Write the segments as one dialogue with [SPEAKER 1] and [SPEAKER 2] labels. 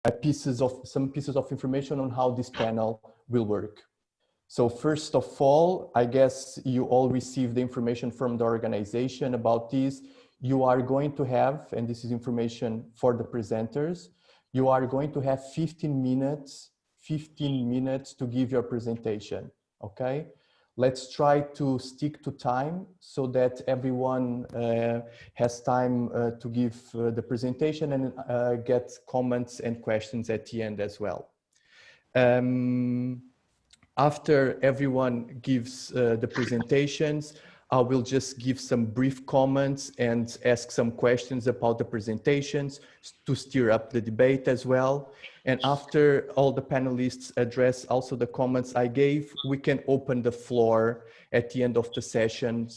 [SPEAKER 1] some pieces of information on how this panel will work. So first of all, I guess you all received the information from the organization about this. You are going to have, and this is information for the presenters, you are going to have 15 minutes to give your presentation, okay? Let's try to stick to time so that everyone has time to give the presentation and get comments and questions at the end as well. After everyone gives the presentations, I will just give some brief comments and ask some questions about the presentations to stir up the debate as well. And after all the panelists address also the comments I gave, we can open the floor at the end of the session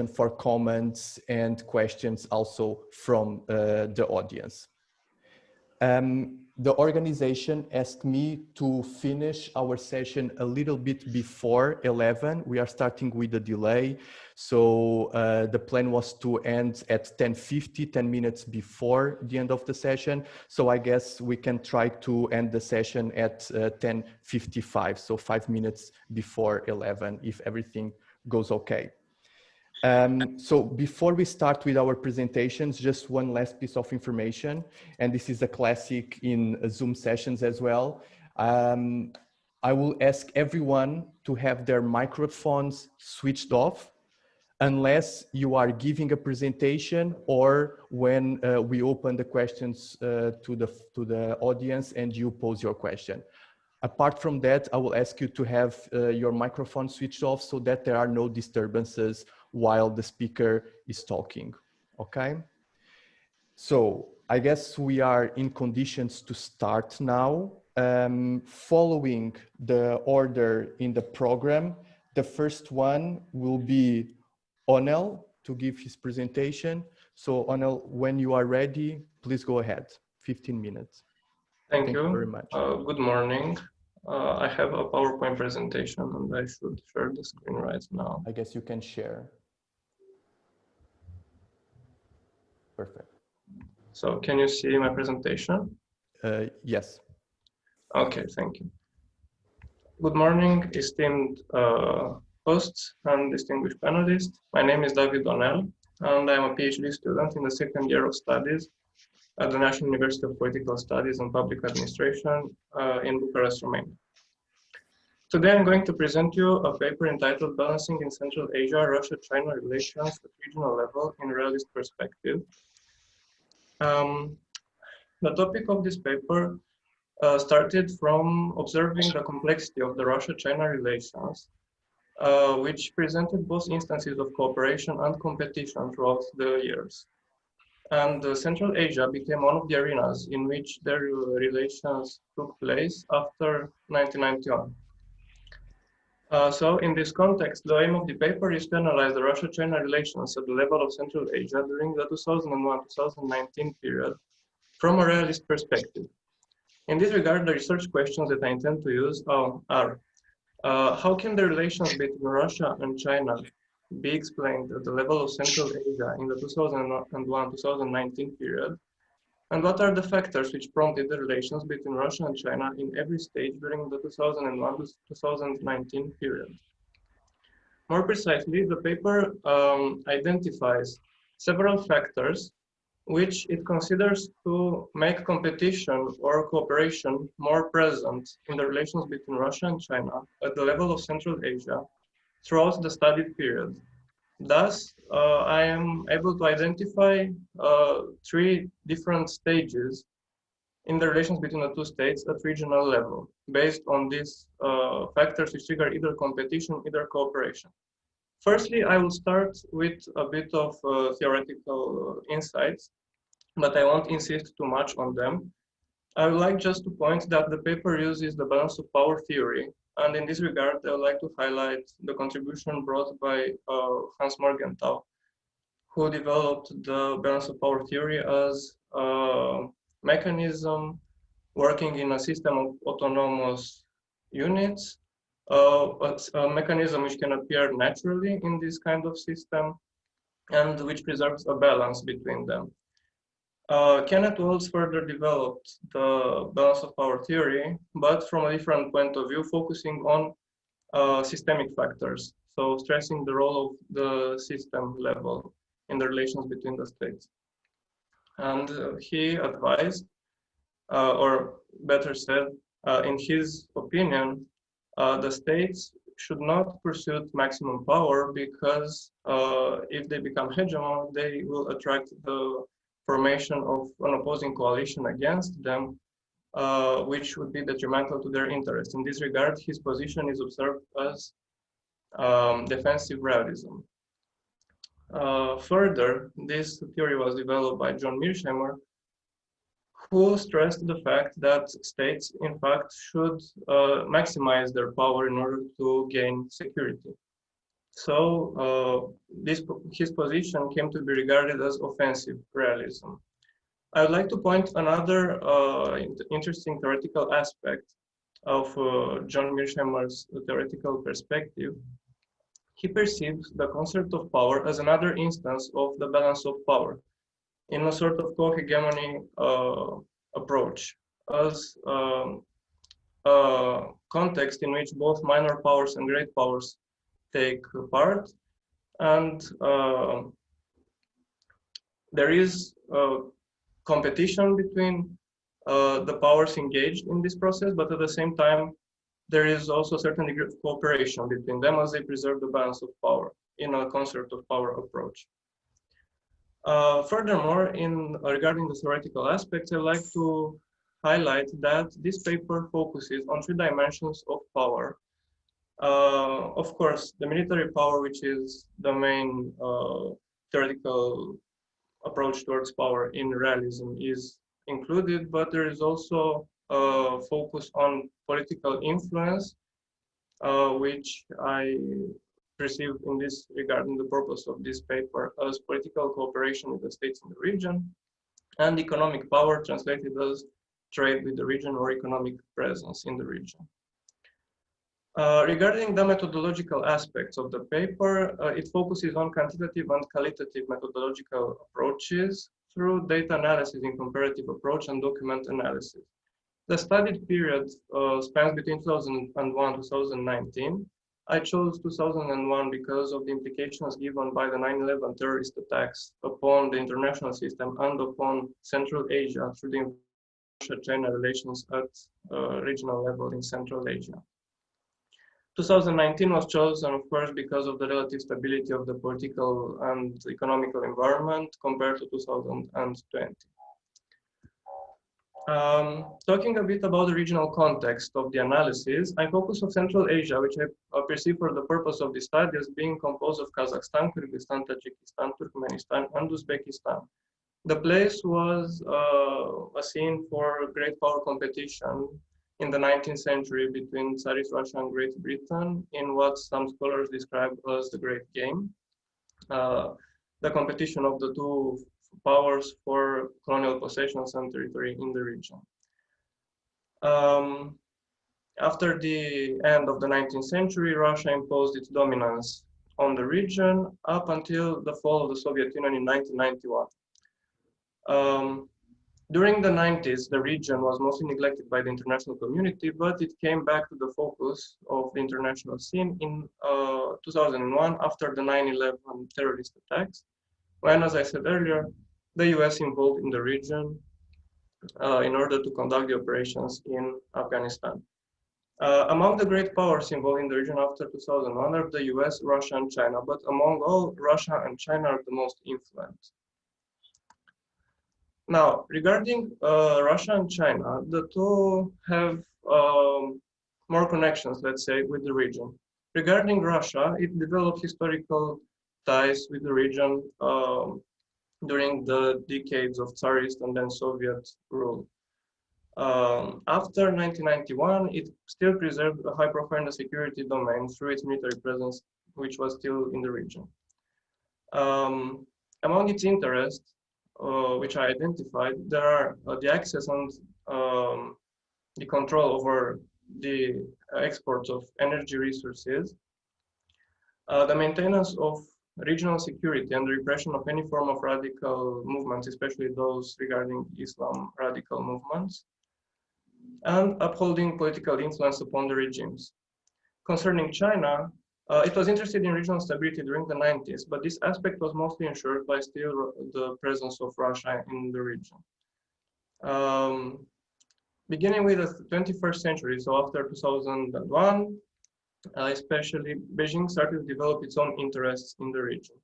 [SPEAKER 1] for comments and questions also from the audience. The organization asked me to finish our session a little bit before 11. We are starting with a delay. So the plan was to end at 10:50, 10 minutes before the end of the session. So I guess we can try to end the session at 10:55, so 5 minutes before 11, if everything goes okay. So before we start with our presentations, just one last piece of information, and this is a classic in Zoom sessions as well. I will ask everyone to have their microphones switched off unless you are giving a presentation or when we open the questions to the audience and you pose your question. Apart from that, I will ask you to have your microphone switched off so that there are no disturbances while the speaker is talking, okay? So I guess we are in conditions to start now. Following the order in the program, the first one will be Onel to give his presentation. So Onel, when you are ready, please go ahead, 15 minutes.
[SPEAKER 2] Thank you
[SPEAKER 1] very much.
[SPEAKER 2] Good morning. I have a PowerPoint presentation and I should share the screen right now.
[SPEAKER 1] I guess you can share. Perfect.
[SPEAKER 2] So can you see my presentation?
[SPEAKER 1] Yes.
[SPEAKER 2] Okay, thank you. Good morning, esteemed hosts and distinguished panelists. My name is David Onel, and I'm a PhD student in the second year of studies at the National University of Political Studies and Public Administration in Bucharest, Romania. Today I'm going to present you a paper entitled Balancing in Central Asia, Russia-China Relations at Regional Level in Realist Perspective. The topic of this paper started from observing the complexity of the Russia-China relations, which presented both instances of cooperation and competition throughout the years. And Central Asia became one of the arenas in which their relations took place after 1991. So in this context, the aim of the paper is to analyze the Russia-China relations at the level of Central Asia during the 2001-2019 period from a realist perspective. In this regard, the research questions that I intend to use are how can the relations between Russia and China be explained at the level of Central Asia in the 2001-2019 period? And what are the factors which prompted the relations between Russia and China in every stage during the 2001-2019 period? More precisely, the paper identifies several factors which it considers to make competition or cooperation more present in the relations between Russia and China at the level of Central Asia throughout the studied period. Thus, I am able to identify 3 different stages in the relations between the 2 states at regional level, based on these factors which trigger either competition, either cooperation. Firstly, I will start with a bit of theoretical insights, but I won't insist too much on them. I would like just to point that the paper uses the balance of power theory, and in this regard, I would like to highlight the contribution brought by Hans Morgenthau, who developed the balance of power theory as a mechanism working in a system of autonomous units, a mechanism which can appear naturally in this kind of system and which preserves a balance between them. Kenneth Waltz further developed the balance of power theory, but from a different point of view, focusing on systemic factors, so stressing the role of the system level in the relations between the states. And he advised, or better said, in his opinion, the states should not pursue maximum power because if they become hegemon, they will attract the formation of an opposing coalition against them, which would be detrimental to their interests. In this regard, his position is observed as defensive realism. Further, this theory was developed by John Mearsheimer, who stressed the fact that states, in fact, should maximize their power in order to gain security. So his position came to be regarded as offensive realism. I would like to point another interesting theoretical aspect of John Mearsheimer's theoretical perspective. He perceives the concept of power as another instance of the balance of power in a sort of co-hegemony approach, as a context in which both minor powers and great powers take part, and there is competition between the powers engaged in this process, but at the same time, there is also a certain degree of cooperation between them as they preserve the balance of power in a concert of power approach. Furthermore, regarding the theoretical aspects, I'd like to highlight that this paper focuses on 3 dimensions of power. Of course, the military power, which is the main theoretical approach towards power in realism, is included, but there is also a focus on political influence, which I perceive in this regarding the purpose of this paper as political cooperation with the states in the region, and economic power translated as trade with the region or economic presence in the region. Regarding the methodological aspects of the paper, it focuses on quantitative and qualitative methodological approaches through data analysis in comparative approach and document analysis. The studied period spans between 2001 to 2019. I chose 2001 because of the implications given by the 9/11 terrorist attacks upon the international system and upon Central Asia through the Russia-China relations at regional level in Central Asia. 2019 was chosen, of course, because of the relative stability of the political and economical environment compared to 2020. Talking a bit about the regional context of the analysis, I focus on Central Asia, which I perceive for the purpose of the study as being composed of Kazakhstan, Kyrgyzstan, Tajikistan, Turkmenistan, and Uzbekistan. The place was a scene for great power competition in the 19th century between Tsarist Russia and Great Britain in what some scholars describe as the Great Game, the competition of the two powers for colonial possessions and territory in the region. After the end of the 19th century, Russia imposed its dominance on the region up until the fall of the Soviet Union in 1991. During the 90s, the region was mostly neglected by the international community, but it came back to the focus of the international scene in 2001 after the 9/11 terrorist attacks, when, as I said earlier, the US involved in the region in order to conduct the operations in Afghanistan. Among the great powers involved in the region after 2001 are the US, Russia, and China, but among all, Russia and China are the most influent. Now, regarding Russia and China, the two have more connections, let's say, with the region. Regarding Russia, it developed historical ties with the region during the decades of Tsarist and then Soviet rule. After 1991, it still preserved a high profile in the security domain through its military presence, which was still in the region. Among its interests, which I identified, there are the access and the control over the exports of energy resources, the maintenance of regional security and the repression of any form of radical movements, especially those regarding Islam radical movements, and upholding political influence upon the regimes. Concerning China, it was interested in regional stability during the 90s, but this aspect was mostly ensured by still the presence of Russia in the region. Beginning with the 21st century, so after 2001, especially Beijing started to develop its own interests in the region.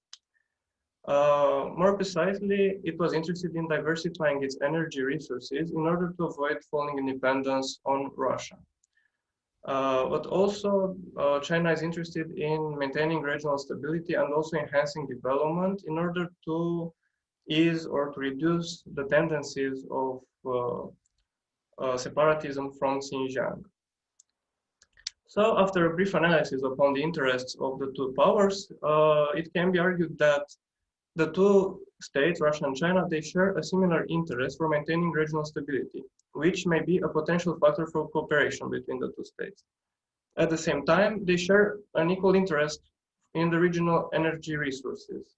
[SPEAKER 2] More precisely, it was interested in diversifying its energy resources in order to avoid falling independence on Russia. But also, China is interested in maintaining regional stability and also enhancing development in order to ease or to reduce the tendencies of separatism from Xinjiang. So after a brief analysis upon the interests of the two powers, it can be argued that the two states, Russia and China, they share a similar interest for maintaining regional stability, which may be a potential factor for cooperation between the two states. At the same time, they share an equal interest in the regional energy resources,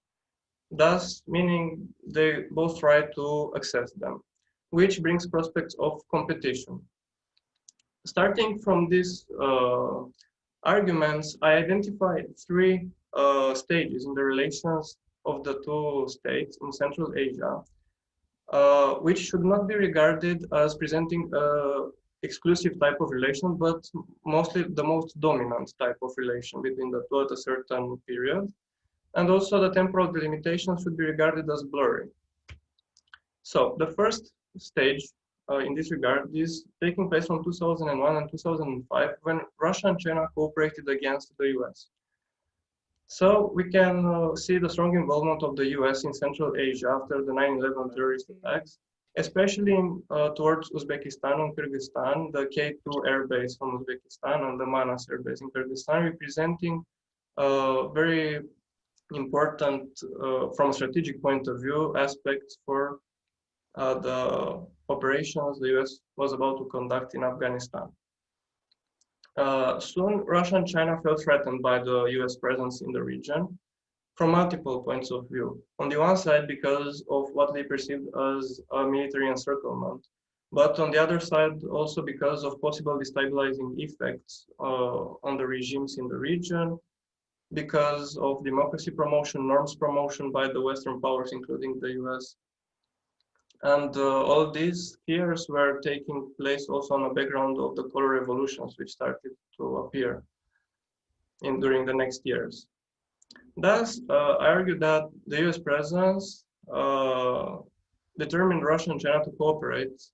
[SPEAKER 2] thus meaning they both try to access them, which brings prospects of competition. Starting from these arguments, I identified three stages in the relations of the two states in Central Asia, which should not be regarded as presenting an exclusive type of relation, but mostly the most dominant type of relation between the two at a certain period. And also the temporal delimitation should be regarded as blurry. So the first stage in this regard is taking place from 2001 and 2005 when Russia and China cooperated against the US. So we can see the strong involvement of the US in Central Asia after the 9/11 terrorist attacks, especially towards Uzbekistan and Kyrgyzstan, the K2 airbase from Uzbekistan and the Manas airbase in Kyrgyzstan, representing very important, from a strategic point of view, aspects for the operations the US was about to conduct in Afghanistan. Soon, Russia and China felt threatened by the US presence in the region from multiple points of view. On the one side, because of what they perceived as a military encirclement, but on the other side, also because of possible destabilizing effects on the regimes in the region, because of democracy promotion, norms promotion by the Western powers, including the US. And all these fears were taking place also on the background of the color revolutions, which started to appear during the next years. Thus, I argue that the US presence determined Russia and China to cooperate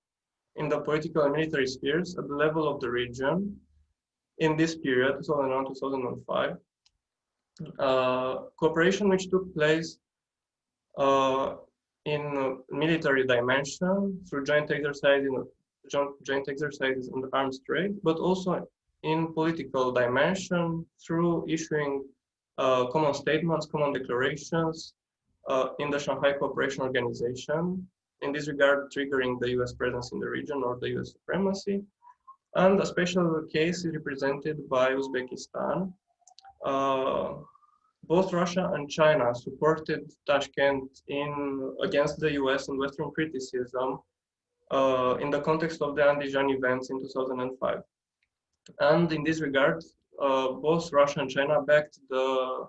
[SPEAKER 2] in the political and military spheres at the level of the region in this period, 2001-2005. Cooperation which took place in military dimension through joint exercises and arms trade, but also in political dimension through issuing common statements, common declarations in the Shanghai Cooperation Organization, in this regard triggering the US presence in the region or the US supremacy. And a special case is represented by Uzbekistan. Both Russia and China supported Tashkent against the US and Western criticism in the context of the Andijan events in 2005. And in this regard, both Russia and China backed the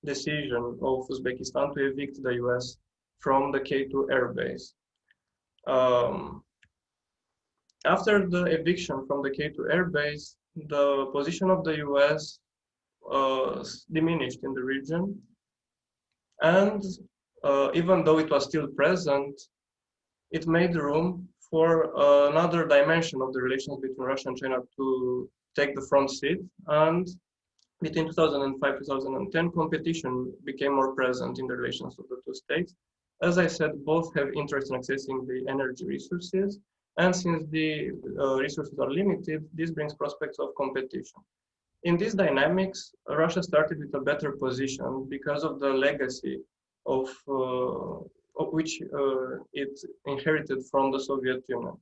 [SPEAKER 2] decision of Uzbekistan to evict the US from the K2 airbase. After the eviction from the K2 airbase, the position of the US diminished in the region, and even though it was still present, it made room for another dimension of the relations between Russia and China to take the front seat. And between 2005-2010, competition became more present in the relations of the two states. As I said, both have interest in accessing the energy resources, and since the resources are limited, this brings prospects of competition. In these dynamics, Russia started with a better position because of the legacy of which it inherited from the Soviet Union,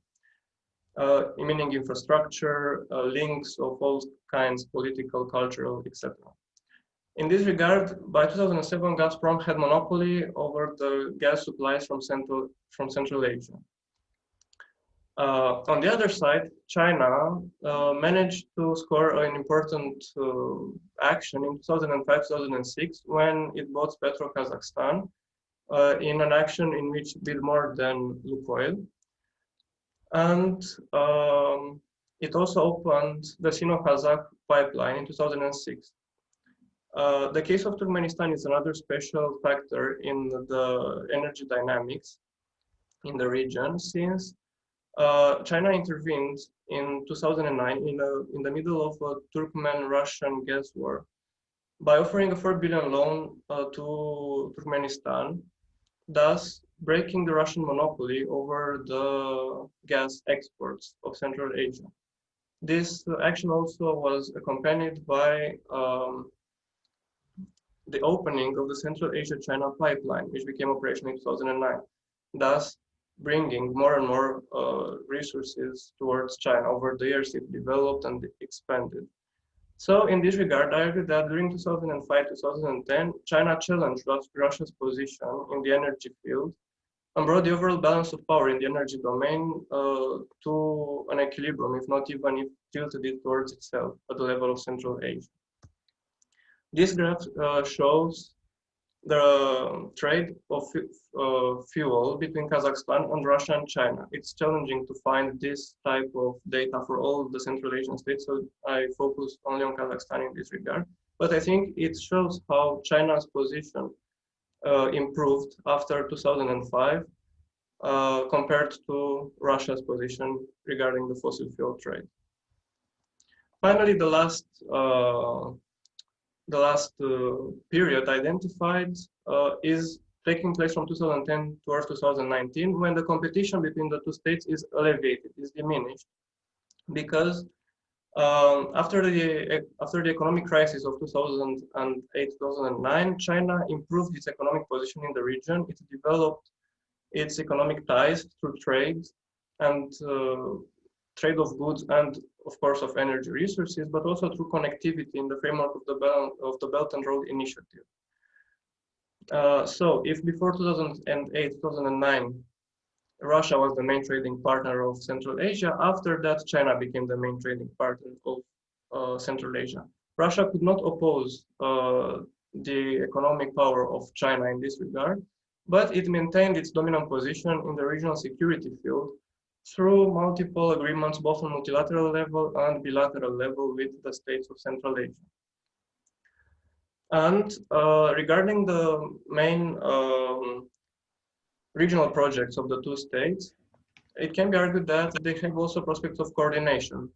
[SPEAKER 2] meaning infrastructure, links of all kinds, political, cultural, etc. In this regard, by 2007, Gazprom had monopoly over the gas supplies from Central Asia. On the other side, China managed to score an important action in 2005-2006 when it bought Petro Kazakhstan in an action in which it did more than Lukoil. And it also opened the Sino-Kazakh pipeline in 2006. The case of Turkmenistan is another special factor in the energy dynamics in the region, since China intervened in 2009 in the middle of a Turkmen-Russian gas war by offering a 4 billion loan to Turkmenistan, thus breaking the Russian monopoly over the gas exports of Central Asia. This action also was accompanied by the opening of the Central Asia-China pipeline, which became operational in 2009, thus bringing more and more resources towards China. Over the years, it developed and expanded. So in this regard, I argue that during 2005-2010, China challenged Russia's position in the energy field and brought the overall balance of power in the energy domain to an equilibrium, if not even if tilted it towards itself at the level of Central Asia. This graph shows the trade of fuel between Kazakhstan and Russia and China. It's challenging to find this type of data for all the Central Asian states, so I focus only on Kazakhstan in this regard. But I think it shows how China's position improved after 2005 compared to Russia's position regarding the fossil fuel trade. Finally, the last period identified is taking place from 2010 towards 2019, when the competition between the two states is alleviated, is diminished, because after the economic crisis of 2008-2009, China improved its economic position in the region. It developed its economic ties through trade and trade of goods and, of course, of energy resources, but also through connectivity in the framework of the Belt and Road Initiative. So if before 2008-2009, Russia was the main trading partner of Central Asia, after that, China became the main trading partner of Central Asia. Russia could not oppose the economic power of China in this regard, but it maintained its dominant position in the regional security field through multiple agreements, both on multilateral level and bilateral level with the states of Central Asia. And regarding the main regional projects of the two states, it can be argued that they have also prospects of coordination,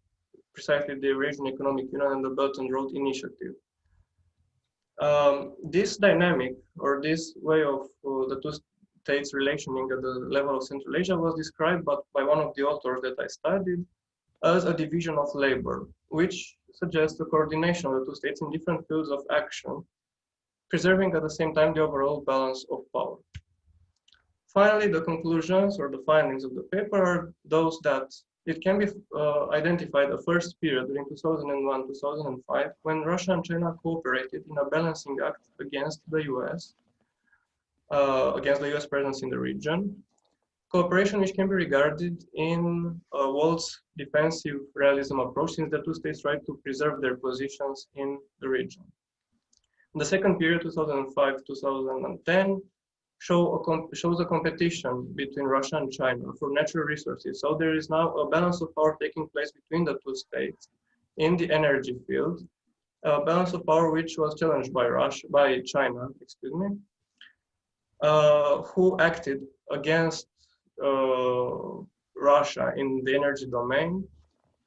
[SPEAKER 2] precisely the Eurasian Economic Union and the Belt and Road Initiative. This dynamic, or this way of the two states relationing at the level of Central Asia, was described by one of the authors that I studied as a division of labor, which suggests the coordination of the two states in different fields of action, preserving at the same time the overall balance of power. Finally, the conclusions or the findings of the paper are those that it can be identified a first period during 2001-2005 when Russia and China cooperated in a balancing act against the US, against the US presence in the region. Cooperation which can be regarded in Walt's defensive realism approach, since the two states tried to preserve their positions in the region. The second period, 2005-2010, shows a competition between Russia and China for natural resources. So there is now a balance of power taking place between the two states in the energy field, a balance of power which was challenged by China, who acted against Russia in the energy domain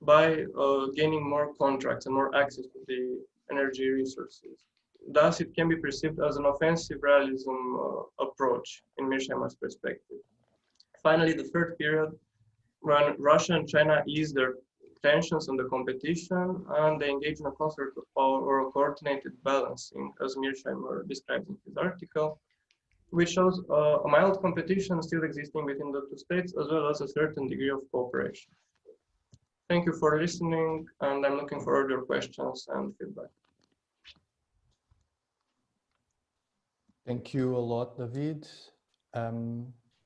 [SPEAKER 2] by gaining more contracts and more access to the energy resources. Thus, it can be perceived as an offensive realism approach in Mearsheimer's perspective. Finally, the third period, when Russia and China eased their tensions and the competition, and they engage in a concert of power or a coordinated balancing, as Mearsheimer describes in his article, which shows a mild competition still existing between the two states, as well as a certain degree of cooperation. Thank you for listening, and I'm looking forward to your questions and feedback.
[SPEAKER 1] Thank you a lot, David.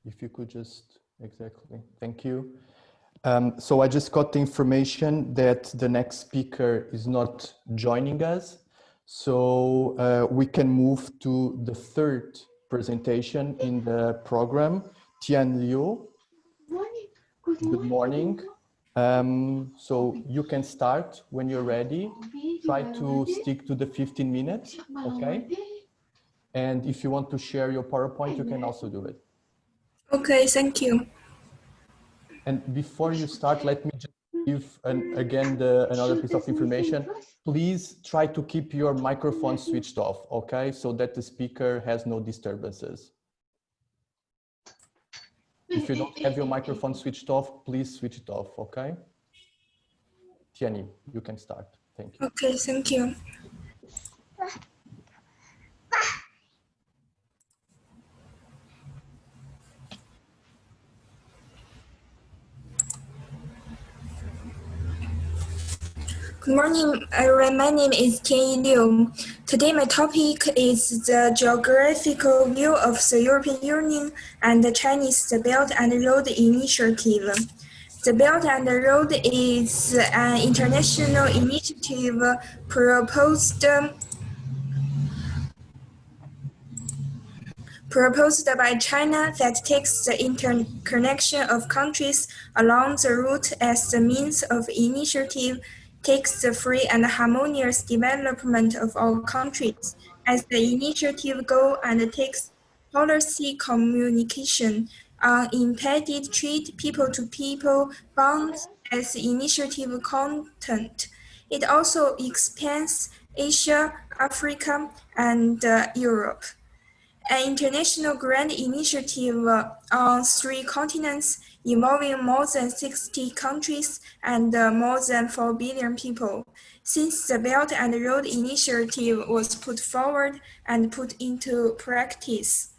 [SPEAKER 1] If you could just, exactly, thank you. So I just got the information that the next speaker is not joining us. So we can move to the third presentation in the program, Tianyi Liu. Good morning. So you can start when you're ready. Try to stick to the 15 minutes, okay? And if you want to share your PowerPoint, you can also do it.
[SPEAKER 3] Okay, thank you.
[SPEAKER 1] And before you start, let me just give another piece of information. Please try to keep your microphone switched off, okay? So that the speaker has no disturbances. If you don't have your microphone switched off, please switch it off, okay? Tianyi, you can start. Thank you.
[SPEAKER 3] Okay, thank you. Good morning, everyone. My name is Tianyi Liu. Today, my topic is the geographical view of the European Union and the Chinese Belt and Road Initiative. The Belt and Road is an international initiative proposed by China that takes the interconnection of countries along the route as the means of initiative, takes the free and harmonious development of all countries as the initiative goal, and takes policy communication on impeded trade, people-to-people bonds as the initiative content. It also expands Asia, Africa, and Europe. An international grand initiative on 3 continents involving more than 60 countries and more than 4 billion people. Since the Belt and Road Initiative was put forward and put into practice,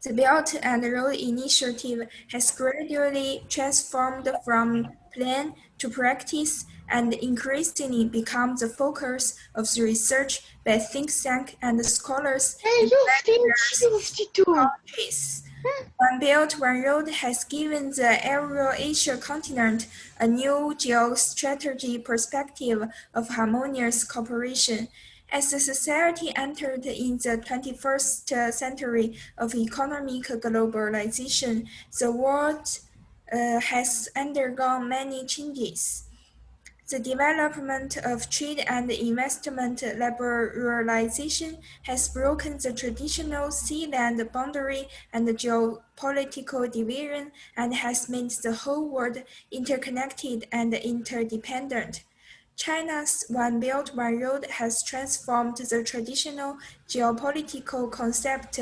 [SPEAKER 3] the Belt and Road Initiative has gradually transformed from plan to practice and increasingly become the focus of the research by think tanks and scholars in various countries. One Belt, One Road has given the Eurasia continent a new geostrategy perspective of harmonious cooperation. As the society entered in the 21st century of economic globalization, the world has undergone many changes. The development of trade and investment liberalization has broken the traditional sea-land boundary and geopolitical division and has made the whole world interconnected and interdependent. China's One Belt, One Road has transformed the traditional geopolitical concept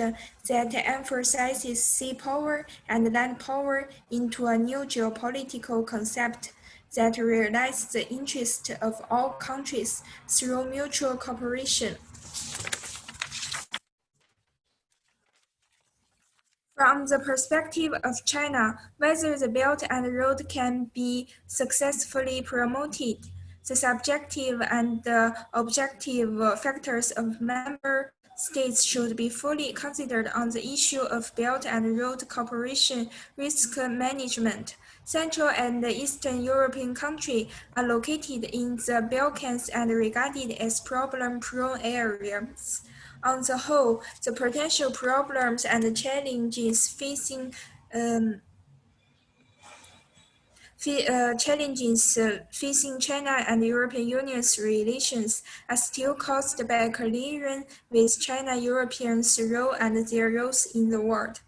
[SPEAKER 3] that emphasizes sea power and land power into a new geopolitical concept that realizes the interests of all countries through mutual cooperation. From the perspective of China, whether the Belt and Road can be successfully promoted, the subjective and objective factors of member states should be fully considered on the issue of Belt and Road cooperation risk management. Central and Eastern European countries are located in the Balkans and regarded as problem-prone areas. On the whole, the potential problems and challenges facing China and the European Union's relations are still caused by collision with China-Europeans' role and their roles in the world.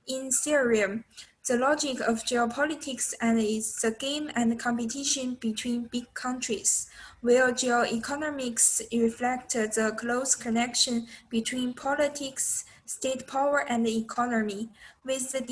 [SPEAKER 3] In theory, the logic of geopolitics is the game and competition between big countries, while geoeconomics reflects the close connection between politics, state power, and economy. With the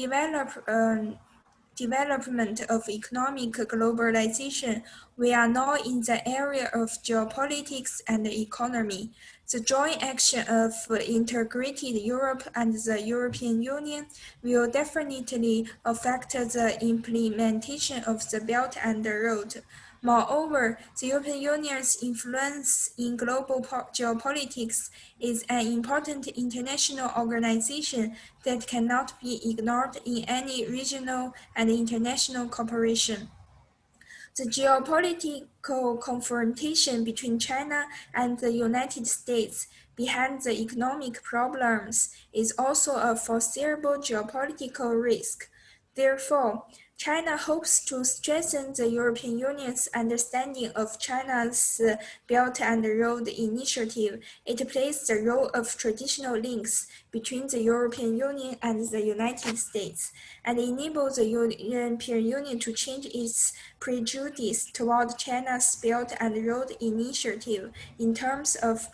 [SPEAKER 3] development of economic globalization, we are now in the area of geopolitics and economy. The joint action of integrated Europe and the European Union will definitely affect the implementation of the Belt and Road. Moreover, the European Union's influence in global geopolitics is an important international organization that cannot be ignored in any regional and international cooperation. The geopolitical confrontation between China and the United States behind the economic problems is also a foreseeable geopolitical risk. Therefore, China hopes to strengthen the European Union's understanding of China's Belt and Road Initiative. It plays the role of traditional links between the European Union and the United States, and enables the European Union to change its prejudice toward China's Belt and Road Initiative in terms of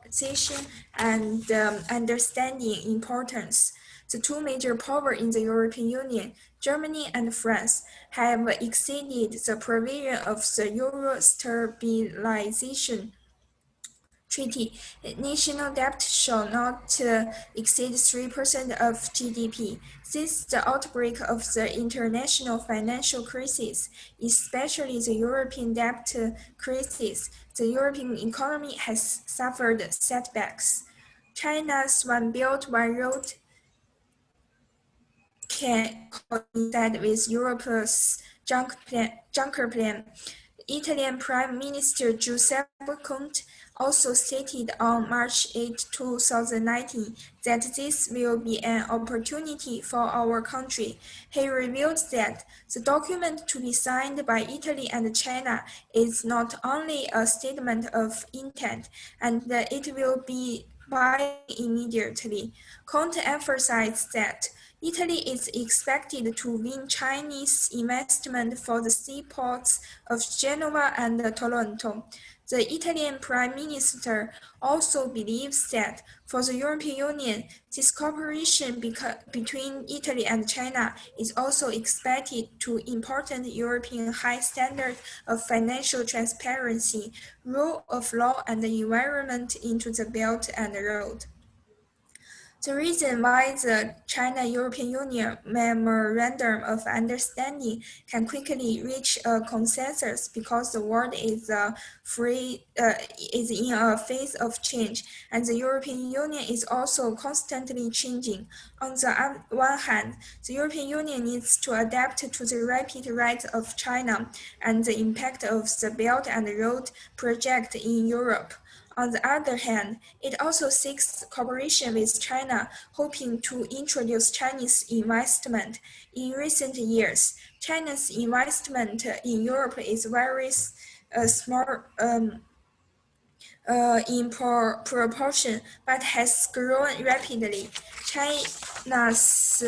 [SPEAKER 3] position and understanding importance. The two major powers in the European Union, Germany and France, have exceeded the provision of the Euro Stabilization Treaty. National debt shall not exceed 3% of GDP. Since the outbreak of the international financial crisis, especially the European debt crisis, the European economy has suffered setbacks. China's One Belt, One Road can coincide with Europe's Juncker plan. Italian Prime Minister Giuseppe Conte also stated on March 8, 2019, that this will be an opportunity for our country. He revealed that the document to be signed by Italy and China is not only a statement of intent, and that it will be binding immediately. Conte emphasized that Italy is expected to win Chinese investment for the seaports of Genoa and Toronto. The Italian Prime Minister also believes that for the European Union, this cooperation between Italy and China is also expected to important European high standards of financial transparency, rule of law, and the environment into the Belt and Road. The reason why the China-European Union Memorandum of Understanding can quickly reach a consensus because the world is in a phase of change, and the European Union is also constantly changing. On the one hand, the European Union needs to adapt to the rapid rise of China and the impact of the Belt and Road project in Europe. On the other hand, it also seeks cooperation with China, hoping to introduce Chinese investment. In recent years, China's investment in Europe is very small in proportion, but has grown rapidly. China's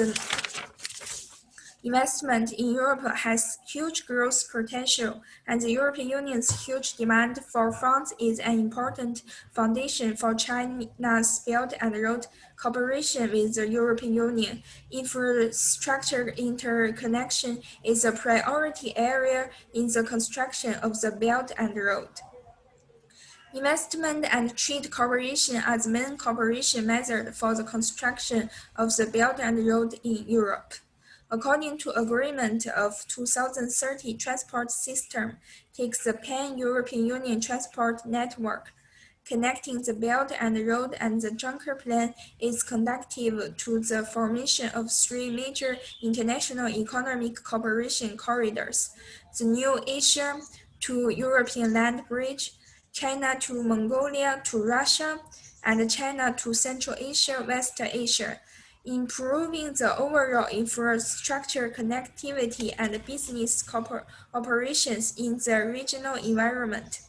[SPEAKER 3] investment in Europe has huge growth potential, and the European Union's huge demand for funds is an important foundation for China's Belt and Road cooperation with the European Union. Infrastructure interconnection is a priority area in the construction of the Belt and Road. Investment and trade cooperation are the main cooperation method for the construction of the Belt and Road in Europe. According to agreement of 2030 transport system, takes the pan-European Union transport network. Connecting the Belt and Road and the Juncker Plan is conducive to the formation of three major international economic cooperation corridors: the New Asia to European Land Bridge, China to Mongolia to Russia, and China to Central Asia, West Asia, improving the overall infrastructure connectivity and business operations in the regional environment.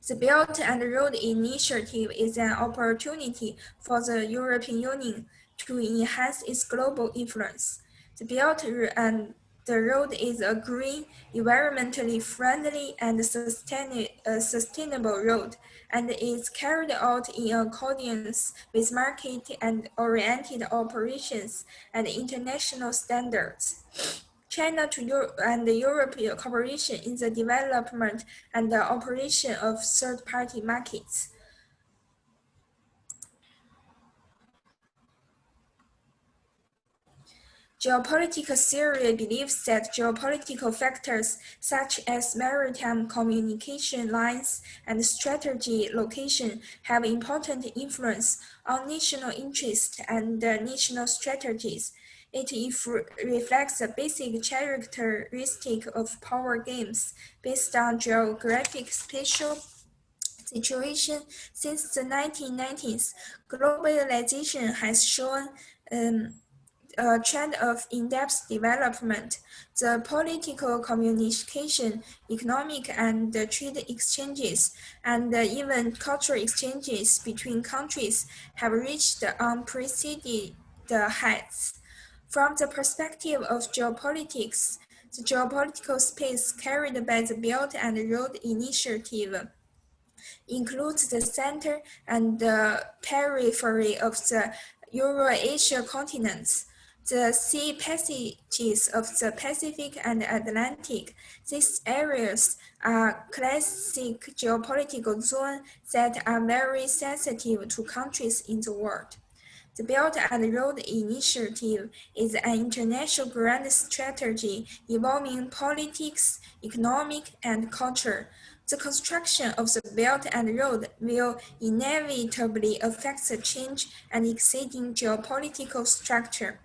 [SPEAKER 3] The Belt and Road Initiative is an opportunity for the European Union to enhance its global influence. The Belt and the road is a green, environmentally friendly, and sustainable road, and is carried out in accordance with market and oriented operations and international standards. China to Europe and Europe cooperation in the development and the operation of third-party markets. Geopolitical theory believes that geopolitical factors such as maritime communication lines and strategy location have important influence on national interest and national strategies. It reflects a basic characteristic of power games based on geographic spatial situation. Since the 1990s, globalization has shown a trend of in-depth development. The political communication, economic and trade exchanges, and even cultural exchanges between countries have reached unprecedented heights. From the perspective of geopolitics, the geopolitical space carried by the Belt and Road Initiative includes the center and the periphery of the Eurasia continents, the sea passages of the Pacific and Atlantic. These areas are classic geopolitical zones that are very sensitive to countries in the world. The Belt and Road Initiative is an international grand strategy involving politics, economic, and culture. The construction of the Belt and Road will inevitably affect the change and existing geopolitical structure.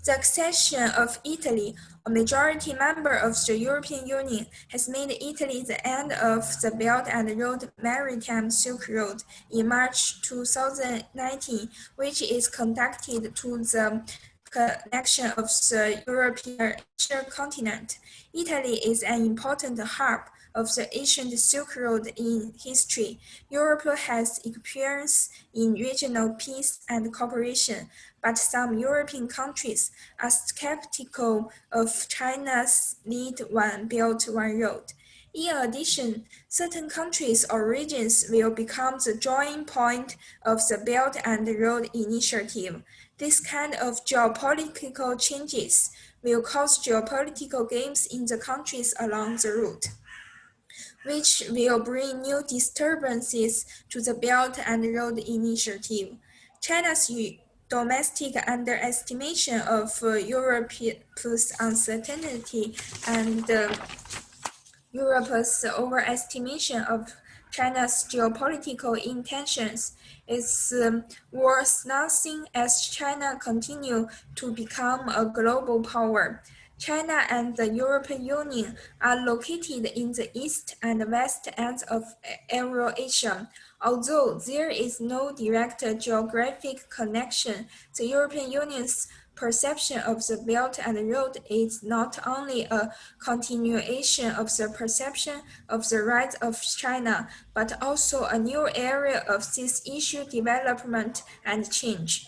[SPEAKER 3] The accession of Italy, a majority member of the European Union, has made Italy the end of the Belt and Road Maritime Silk Road in March 2019, which is conducted to the connection of the European Asia continent. Italy is an important hub of the ancient Silk Road in history. Europe has experience in regional peace and cooperation, but some European countries are skeptical of China's lead One Belt, One Road. In addition, certain countries or regions will become the joining point of the Belt and Road Initiative. This kind of geopolitical changes will cause geopolitical games in the countries along the route, which will bring new disturbances to the Belt and Road Initiative. China's domestic underestimation of Europe's uncertainty and Europe's overestimation of China's geopolitical intentions is worth nothing as China continues to become a global power. China and the European Union are located in the east and west ends of Eurasia. Although there is no direct geographic connection, the European Union's perception of the Belt and Road is not only a continuation of the perception of the rise of China, but also a new area of this issue development and change.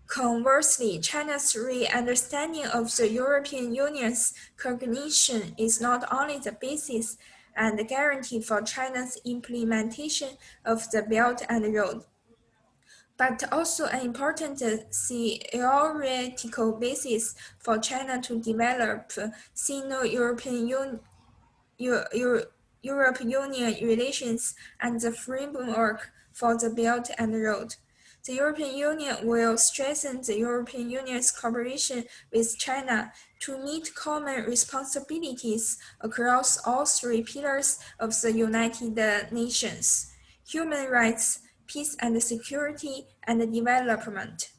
[SPEAKER 3] Conversely, China's re-understanding of the European Union's cognition is not only the basis and guarantee for China's implementation of the Belt and Road, but also an important theoretical basis for China to develop Sino-European Union relations and the framework for the Belt and Road. The European Union will strengthen the European Union's cooperation with China to meet common responsibilities across all three pillars of the United Nations: human rights, peace and security, and development.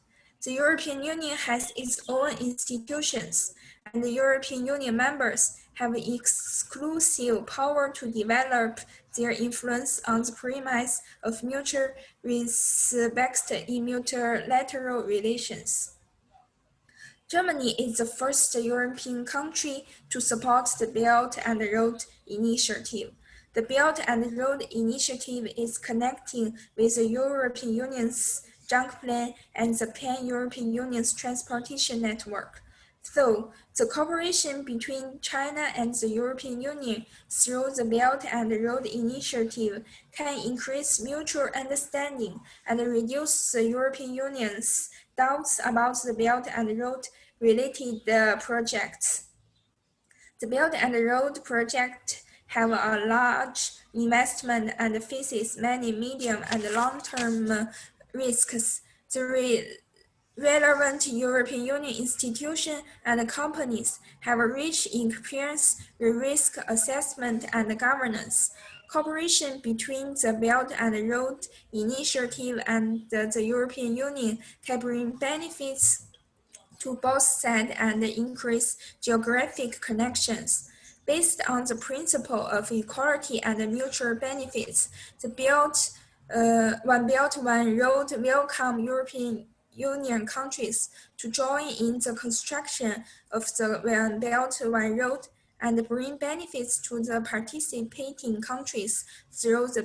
[SPEAKER 3] The European Union has its own institutions, and the European Union members have exclusive power to develop their influence on the premise of mutual respect in multilateral relations. Germany is the first European country to support the Belt and Road Initiative. The Belt and Road Initiative is connecting with the European Union's junk plan and the Pan-European Union's transportation network. So, the cooperation between China and the European Union through the Belt and Road Initiative can increase mutual understanding and reduce the European Union's doubts about the Belt and Road related projects. The Belt and Road project have a large investment and faces many medium and long-term risks. The relevant European Union institutions and companies have a rich experience in risk assessment and governance. Cooperation between the Belt and Road Initiative and the European Union can bring benefits to both sides and increase geographic connections. Based on the principle of equality and mutual benefits, the One Belt, One Road welcome European Union countries to join in the construction of the One Belt, One Road and bring benefits to the participating countries through the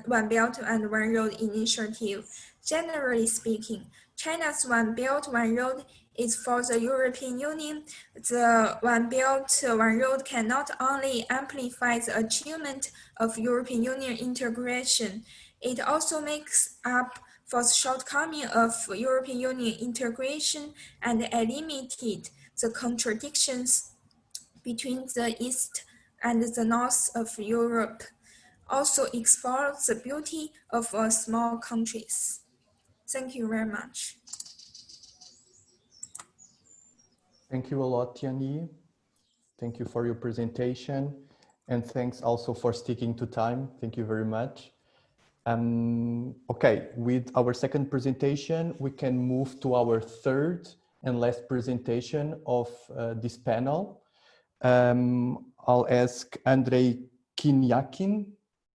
[SPEAKER 3] One Belt and One Road initiative. Generally speaking, China's One Belt, One Road is for the European Union. The One Belt, One Road can not only amplify the achievement of European Union integration, it also makes up for the shortcoming of European Union integration and eliminated the contradictions between the East and the North of Europe. Also explore the beauty of small countries. Thank you very much.
[SPEAKER 1] Thank you a lot, Tianyi. Thank you for your presentation. And thanks also for sticking to time. Thank you very much. Okay, with our second presentation, we can move to our third and last presentation of this panel. I'll ask Andrey Kinyakin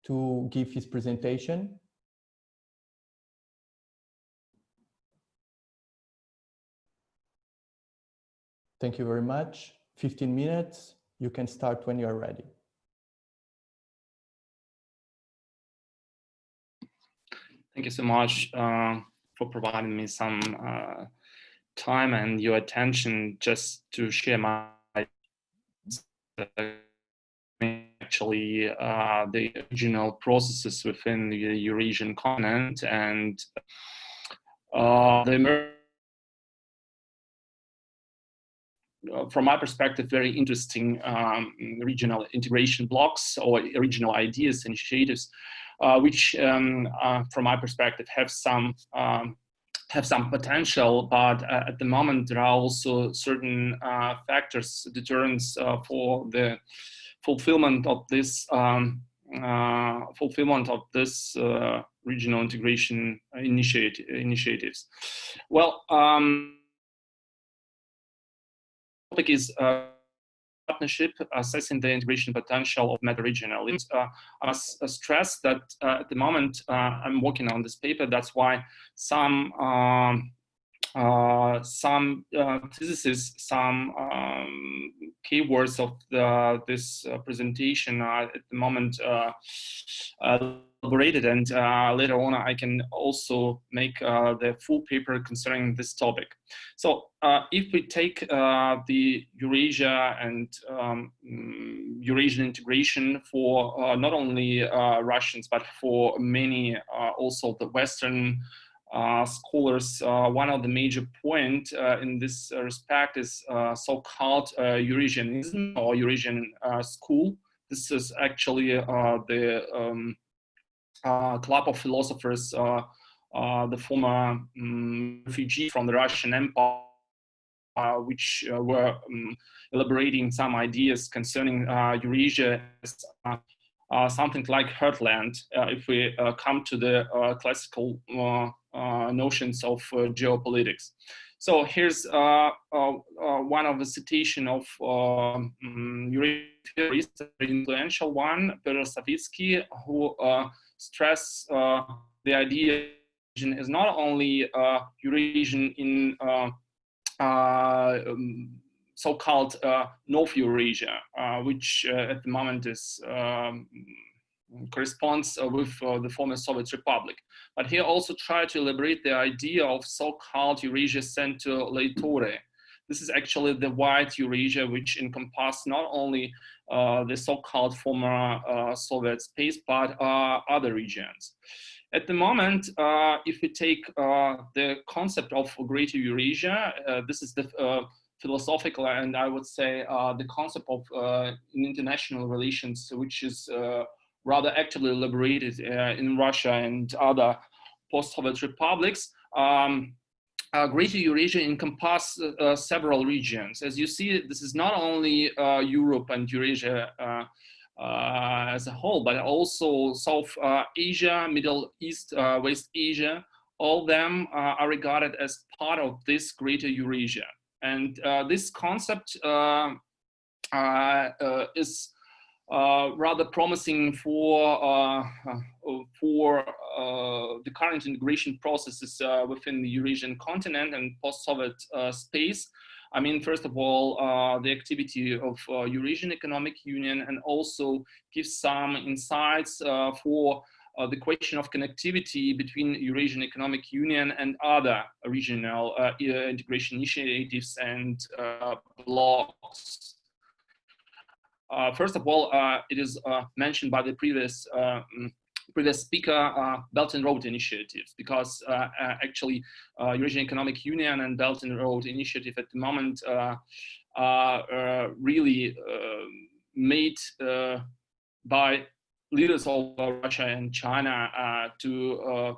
[SPEAKER 1] to give his presentation. Thank you very much. 15 minutes. You can start when you're ready.
[SPEAKER 4] Thank you so much for providing me some time and your attention just to share my actually the regional processes within the Eurasian continent and from my perspective, very interesting regional integration blocks or regional ideas, initiatives, which, from my perspective, have some potential, but at the moment there are also certain factors, deterrents for the fulfillment of this regional integration initiatives. Well. Topic is partnership, assessing the integration potential of meta-regionalism. I must stress that at the moment I'm working on this paper. That's why some theses, some keywords of this presentation are at the moment elaborated, and later on I can also make the full paper concerning this topic. So if we take the Eurasia and Eurasian integration for not only Russians, but for many also the Western scholars, one of the major points in this respect is so-called Eurasianism or Eurasian school. This is actually the club of philosophers, the former refugees from the Russian Empire, which were elaborating some ideas concerning Eurasia as something like heartland, if we come to the classical notions of geopolitics. So here's one of the citation of Eurasian, influential one, Peter Savitsky, who stress the idea is not only Eurasian in so-called North Eurasia, which at the moment is corresponds with the former Soviet Republic. But here also try to elaborate the idea of so-called Eurasia Center Laetore. This is actually the wide Eurasia, which encompasses not only the so-called former Soviet space, but other regions. At the moment, if we take the concept of Greater Eurasia, this is the philosophical and I would say the concept of international relations, which is rather actively elaborated in Russia and other post-Soviet republics. Greater Eurasia encompasses several regions. As you see, this is not only Europe and Eurasia as a whole, but also South Asia, Middle East, West Asia. All of them are regarded as part of this Greater Eurasia. And this concept is rather promising for the current integration processes within the Eurasian continent and post-Soviet space. I mean, first of all, the activity of Eurasian Economic Union, and also gives some insights for the question of connectivity between Eurasian Economic Union and other regional integration initiatives and blocks. First of all, it is mentioned by the previous speaker, Belt and Road initiatives, because actually Eurasian Economic Union and Belt and Road initiative at the moment are really made by leaders of Russia and China to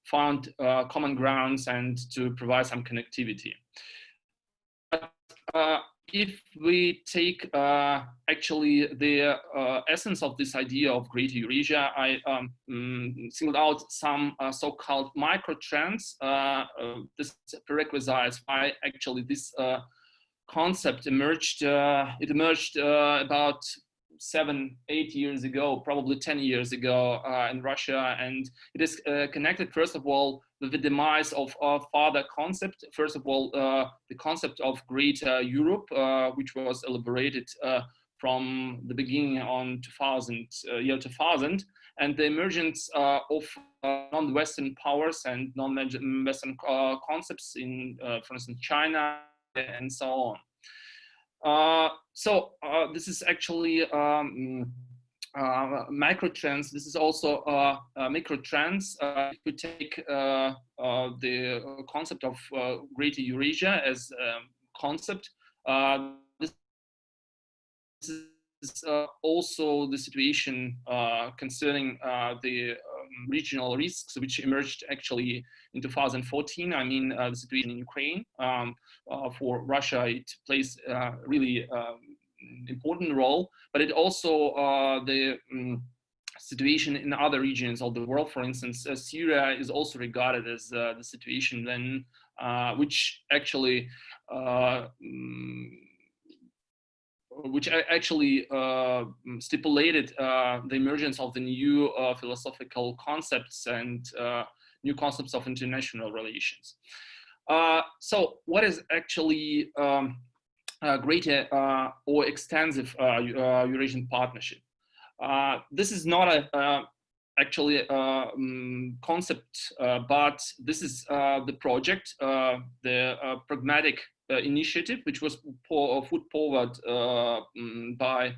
[SPEAKER 4] find common grounds and to provide some connectivity. But, if we take actually the essence of this idea of Greater Eurasia, I singled out some so-called micro trends. This prerequisites why actually this concept emerged. It emerged about 7-8 years ago, probably 10 years ago in Russia, and it is connected first of all with the demise of our father concept. First of all, the concept of Greater Europe, which was elaborated from the beginning on year 2000, and the emergence of non-Western powers and non-Western concepts in, for instance, China and so on. This is actually macro trends. This is also micro trends. If we take the concept of Greater Eurasia as a concept, this is also the situation concerning the regional risks which emerged actually in 2014. I mean, the situation in Ukraine. For Russia, it plays really important role, but it also the situation in other regions of the world. For instance, Syria is also regarded as the situation then, which actually stipulated the emergence of the new philosophical concepts and new concepts of international relations. So what is actually greater or extensive Eurasian partnership? This is not a actually concept, but this is the project, the pragmatic initiative, which was put forward by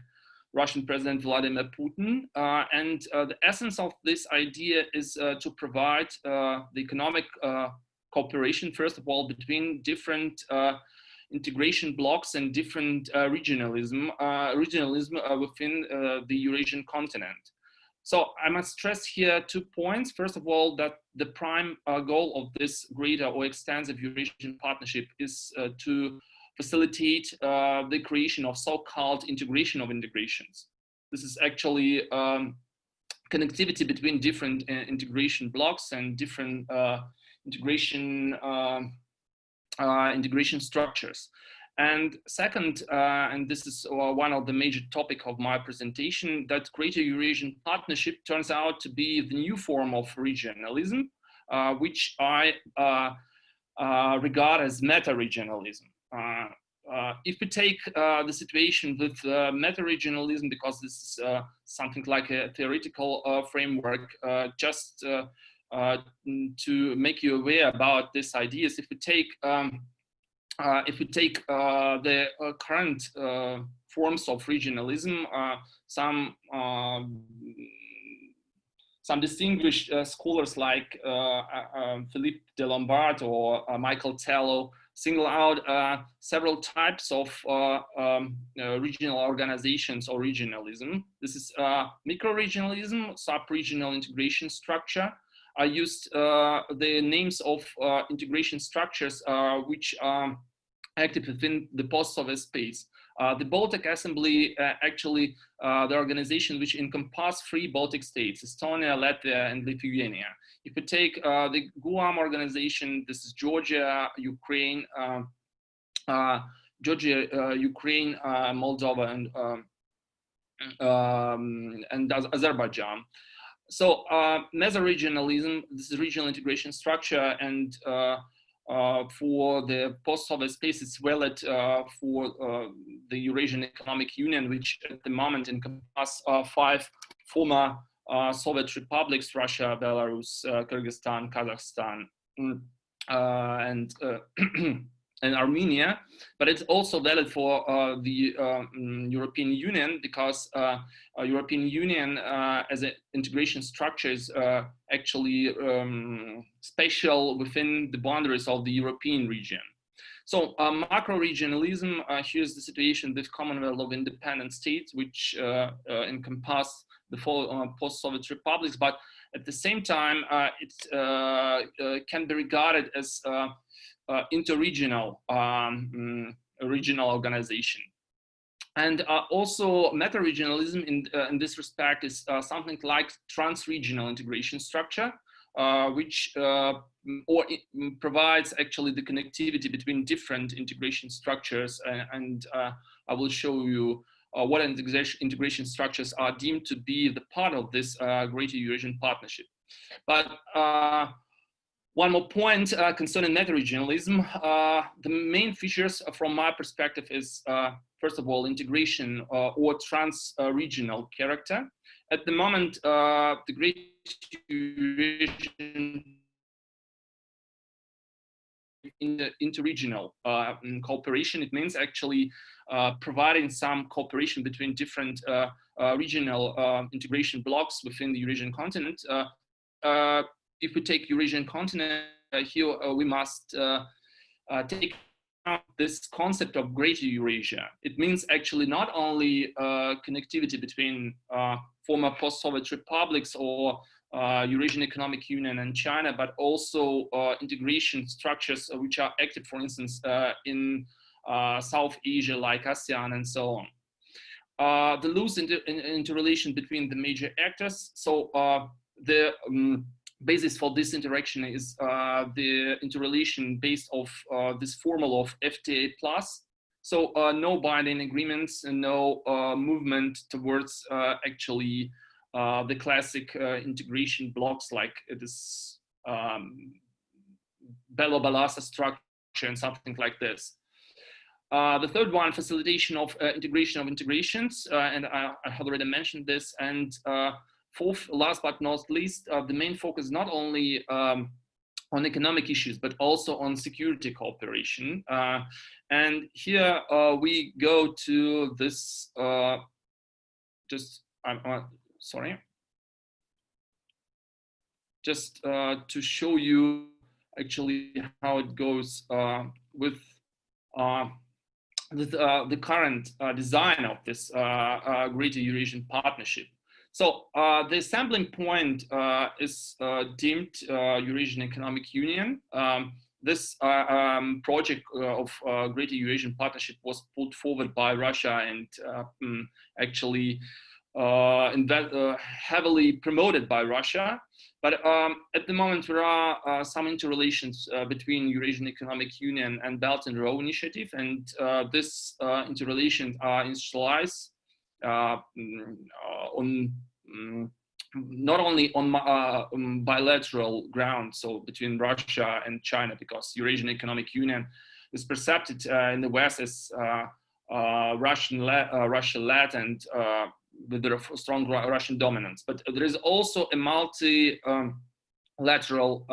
[SPEAKER 4] Russian President Vladimir Putin. And the essence of this idea is to provide the economic cooperation, first of all, between different integration blocks and different regionalism within the Eurasian continent. So I must stress here 2 points. First of all, that the prime goal of this greater or extensive Eurasian partnership is to facilitate the creation of so-called integration of integrations. This is actually connectivity between different integration blocks and different integration structures. And second, and this is one of the major topic of my presentation, that Greater Eurasian Partnership turns out to be the new form of regionalism, which I regard as meta-regionalism. If we take the situation with meta-regionalism, because this is something like a theoretical framework, just to make you aware about these ideas, if we take the current forms of regionalism, some distinguished scholars like Philippe de Lombard or Michael Tello single out several types of regional organizations or regionalism. This is micro-regionalism, sub-regional integration structure, I used the names of integration structures which are active within the post-Soviet space. The Baltic Assembly, actually the organization which encompasses 3 Baltic states, Estonia, Latvia, and Lithuania. If we take the Guam organization, this is Georgia, Ukraine, Ukraine, Moldova, and Azerbaijan. So Meta-regionalism, this is regional integration structure, and for the post-Soviet space, it's valid for the Eurasian Economic Union, which at the moment encompasses 5 former Soviet republics: Russia, Belarus, Kyrgyzstan, Kazakhstan, and Armenia. But it's also valid for the European Union, because European Union as an integration structure is actually special within the boundaries of the European region. So macro-regionalism, here's the situation with Commonwealth of Independent States, which encompass the post-Soviet republics, but at the same time, it can be regarded as interregional regional organization. And also meta-regionalism in this respect is something like trans-regional integration structure, which provides actually the connectivity between different integration structures, and I will show you what integration structures are deemed to be the part of this Greater Eurasian Partnership. But one more point concerning meta-regionalism. The main features from my perspective is, first of all, integration or trans-regional character. At the moment, the Greater Eurasian interregional cooperation, it means actually providing some cooperation between different regional integration blocks within the Eurasian continent. If we take Eurasian continent, here we must take out this concept of Greater Eurasia. It means actually not only connectivity between former post-Soviet republics or Eurasian Economic Union and China, but also integration structures which are active, for instance, in South Asia, like ASEAN and so on. The loose interrelation between the major actors. So the basis for this interaction is the interrelation based of this formula of FTA plus. So no binding agreements and no movement towards actually the classic integration blocks like this Belo-Balasa structure and something like this. The third one, facilitation of integration of integrations, and I have already mentioned this. And fourth, last but not least, the main focus not only on economic issues, but also on security cooperation. And here we go to this, sorry. Just to show you actually how it goes with the current design of this Greater Eurasian Partnership. So the assembling point is deemed Eurasian Economic Union. This project of Greater Eurasian Partnership was put forward by Russia and actually heavily promoted by Russia. But at the moment, there are some interrelations between Eurasian Economic Union and Belt and Road Initiative, and this interrelations are institutionalized on not only on bilateral ground, so between Russia and China, because Eurasian Economic Union is perceived in the West as Russia-led and with a strong Russian dominance. But there is also a multilateral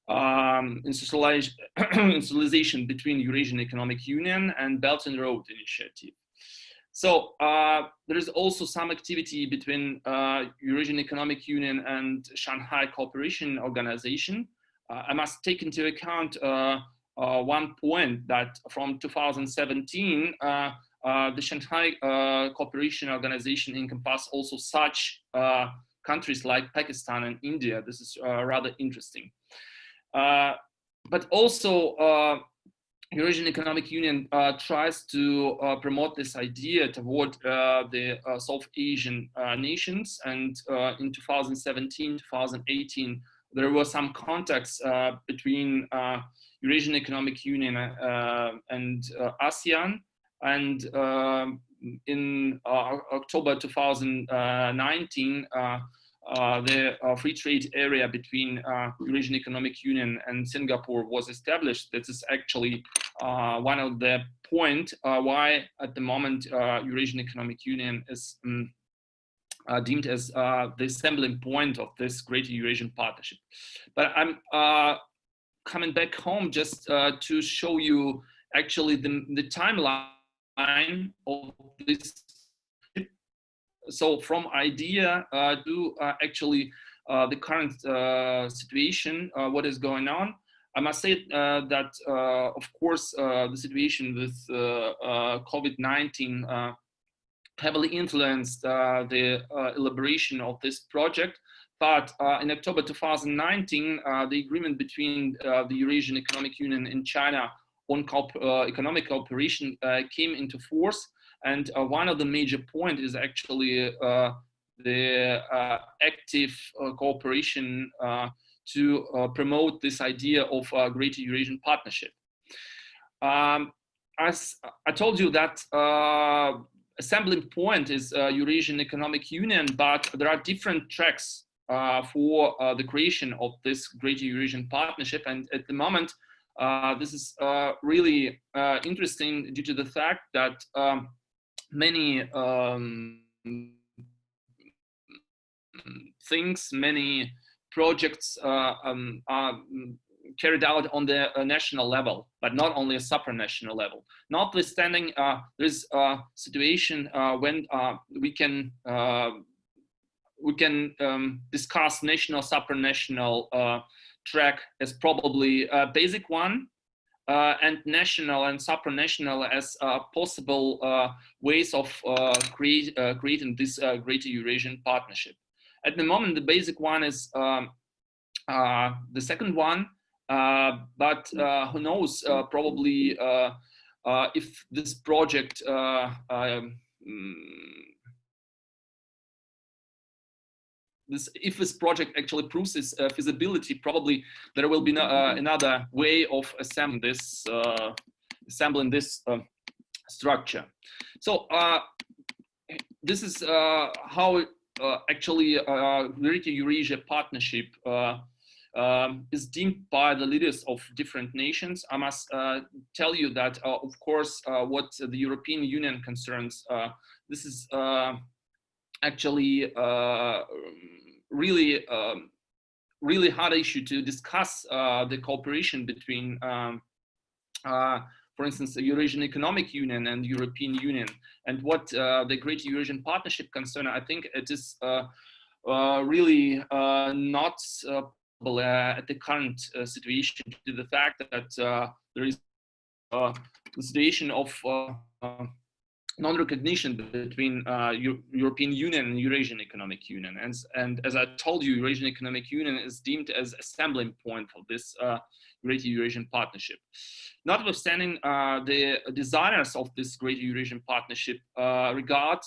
[SPEAKER 4] institutionalization between Eurasian Economic Union and Belt and Road Initiative. So there is also some activity between Eurasian Economic Union and Shanghai Cooperation Organization. I must take into account one point that from 2017, the Shanghai Cooperation Organization encompasses also such countries like Pakistan and India. This is rather interesting. But also, Eurasian Economic Union tries to promote this idea toward the South Asian nations. And in 2017, 2018, there were some contacts between Eurasian Economic Union and ASEAN. And in October 2019, the free trade area between Eurasian Economic Union and Singapore was established. This is actually one of the points why at the moment Eurasian Economic Union is deemed as the assembling point of this Greater Eurasian Partnership. But I'm coming back home just to show you actually the timeline of this. So from idea to actually the current situation, what is going on, I must say that, of course, the situation with COVID-19 heavily influenced the elaboration of this project. But in October 2019, the agreement between the Eurasian Economic Union and China on economic cooperation came into force. And one of the major points is actually the active cooperation to promote this idea of Greater Eurasian Partnership. As I told you that assembling point is Eurasian Economic Union, but there are different tracks for the creation of this Greater Eurasian Partnership. And at the moment, this is really interesting due to the fact that many things, many projects are carried out on the national level, but not only a supranational level. Notwithstanding, there's a situation when we can discuss national, supranational track as probably a basic one, and national and supranational as possible ways of creating this Greater Eurasian Partnership. At the moment, the basic one is the second one, but who knows, probably if this project if this project actually proves its feasibility, probably there will be another way of assembling this structure. So this is how actually Greater Eurasia Partnership is deemed by the leaders of different nations. I must tell you that, of course, what the European Union concerns, this is actually really hard issue to discuss the cooperation between, for instance, the Eurasian Economic Union and European Union. And what the Greater Eurasian Partnership concern, I think it is really not at the current situation, to the fact that there is the situation of non-recognition between European Union and Eurasian Economic Union. And as I told you, Eurasian Economic Union is deemed as assembling point for this Greater Eurasian Partnership. Notwithstanding, the designers of this Greater Eurasian Partnership regard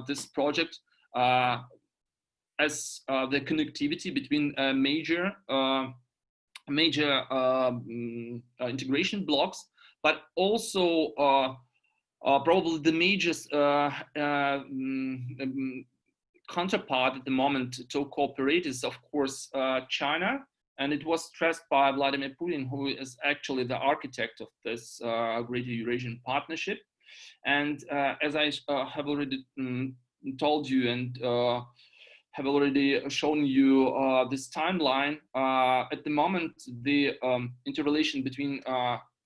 [SPEAKER 4] this project as the connectivity between major integration blocks, but also probably the major counterpart at the moment to cooperate is, of course, China. And it was stressed by Vladimir Putin, who is actually the architect of this Greater Eurasian Partnership. And as I have already told you and have already shown you this timeline, at the moment, the interrelation between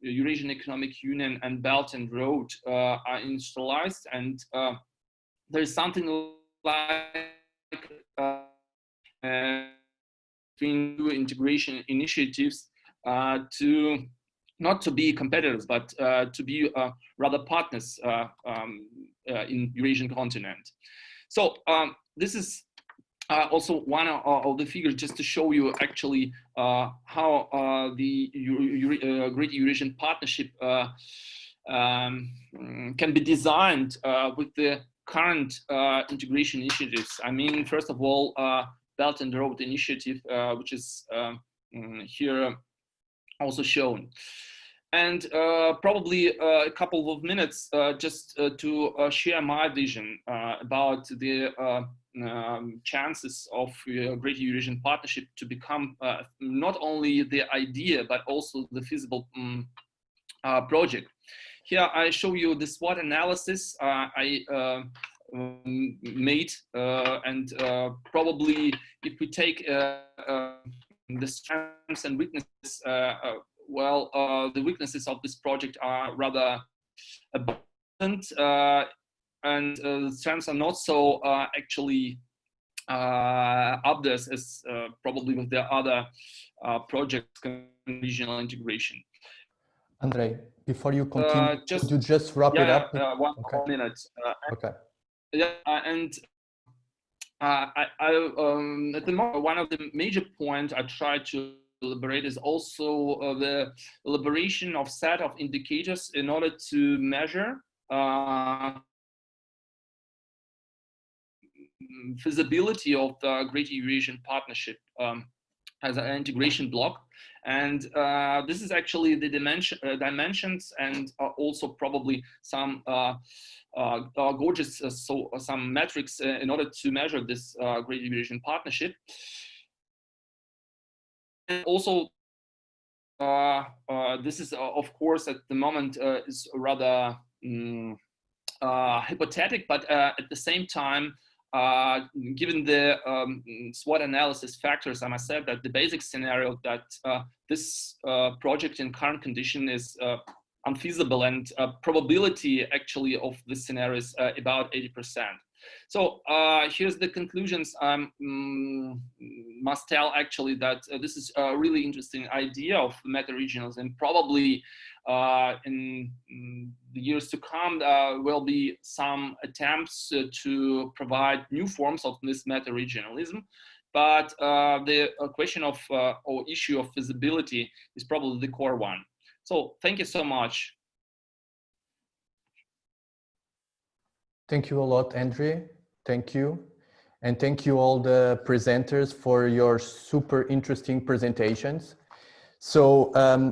[SPEAKER 4] Eurasian Economic Union and Belt and Road are industrialized, and there is something like between two integration initiatives to not to be competitors, but to be rather partners in Eurasian continent. So this is also one of the figures just to show you actually how the Greater Eurasian Partnership can be designed with the current integration initiatives. I mean, first of all, Belt and Road Initiative, which is here also shown. And probably a couple of minutes just to share my vision about the chances of Greater Eurasian Partnership to become not only the idea, but also the feasible project. Here I show you the SWOT analysis I made, and probably if we take the strengths and weaknesses, well, the weaknesses of this project are rather abundant, and the strengths are not so actually obvious as probably with the other projects in regional integration.
[SPEAKER 1] Andrey, before you continue, could you just wrap it up?
[SPEAKER 4] One minute.
[SPEAKER 1] Okay.
[SPEAKER 4] Yeah, and at the moment, one of the major points I try to elaborate is also the elaboration of set of indicators in order to measure feasibility of the Greater Eurasian Partnership as an integration block. And this is actually the dimensions and also probably some gorgeous some metrics in order to measure this Greater Eurasian Partnership. And also, this is of course at the moment is rather hypothetical, but at the same time, given the SWOT analysis factors, I must say that the basic scenario that this project in current condition is unfeasible, and probability actually of this scenario is about 80%. So here's the conclusions. I must tell actually that this is a really interesting idea of meta-regionalism. Probably in the years to come, will be some attempts to provide new forms of this meta-regionalism. But the question of or issue of feasibility is probably the core one. So thank you so much.
[SPEAKER 1] Thank you a lot, Andrey. Thank you. And thank you all the presenters for your super interesting presentations. So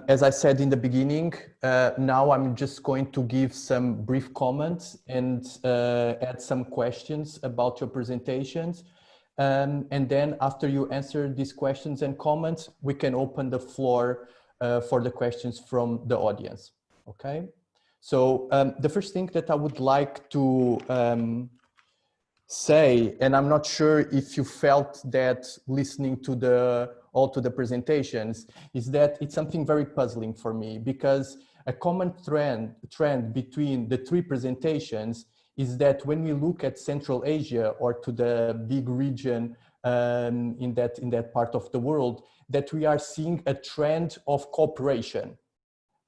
[SPEAKER 1] as I said in the beginning, now I'm just going to give some brief comments and add some questions about your presentations. And then after you answer these questions and comments, we can open the floor for the questions from the audience, okay? So the first thing that I would like to say, and I'm not sure if you felt that listening to all the presentations, is that it's something very puzzling for me, because a common trend between the three presentations is that when we look at Central Asia or to the big region in that part of the world, that we are seeing a trend of cooperation.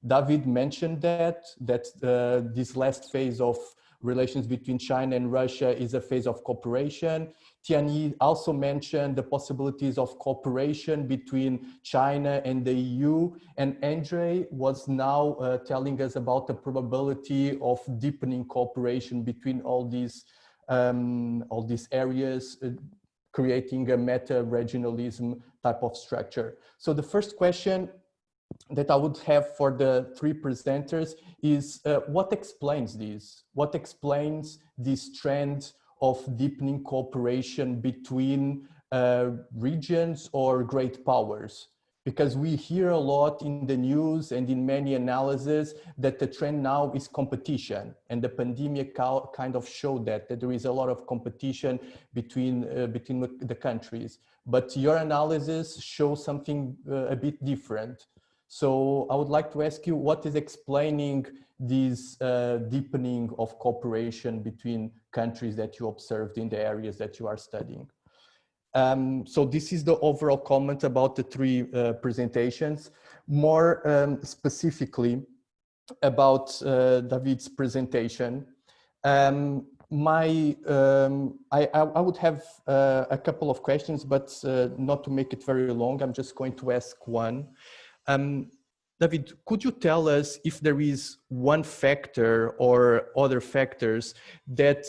[SPEAKER 1] David mentioned that this last phase of relations between China and Russia is a phase of cooperation. Tianyi also mentioned the possibilities of cooperation between China and the EU. And Andrey was now telling us about the probability of deepening cooperation between all these areas, creating a meta-regionalism type of structure. So the first question that I would have for the three presenters is what explains this? What explains this trend of deepening cooperation between regions or great powers? Because we hear a lot in the news and in many analyses that the trend now is competition, and the pandemic kind of showed that there is a lot of competition between the countries. But your analysis shows something a bit different. So I would like to ask you, what is explaining this deepening of cooperation between countries that you observed in the areas that you are studying? So this is the overall comment about the three presentations. More specifically about David's presentation. I would have a couple of questions, but not to make it very long. I'm just going to ask one. David, could you tell us if there is one factor or other factors that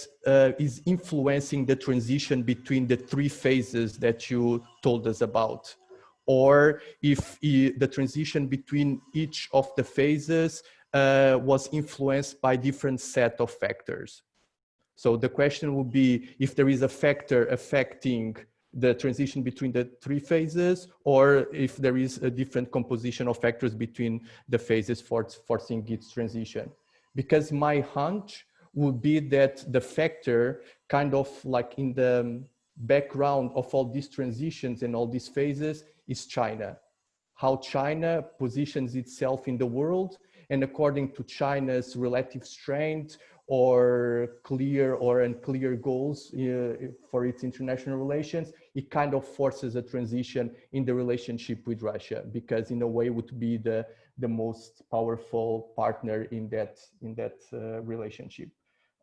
[SPEAKER 1] is influencing the transition between the three phases that you told us about? Or if the transition between each of the phases was influenced by different set of factors? So the question would be if there is a factor affecting the transition between the three phases, or if there is a different composition of factors between the phases forcing its transition. Because my hunch would be that the factor kind of like in the background of all these transitions and all these phases is China. How China positions itself in the world, and according to China's relative strength or clear or unclear goals for its international relations, it kind of forces a transition in the relationship with Russia, because in a way would be the most powerful partner in that relationship.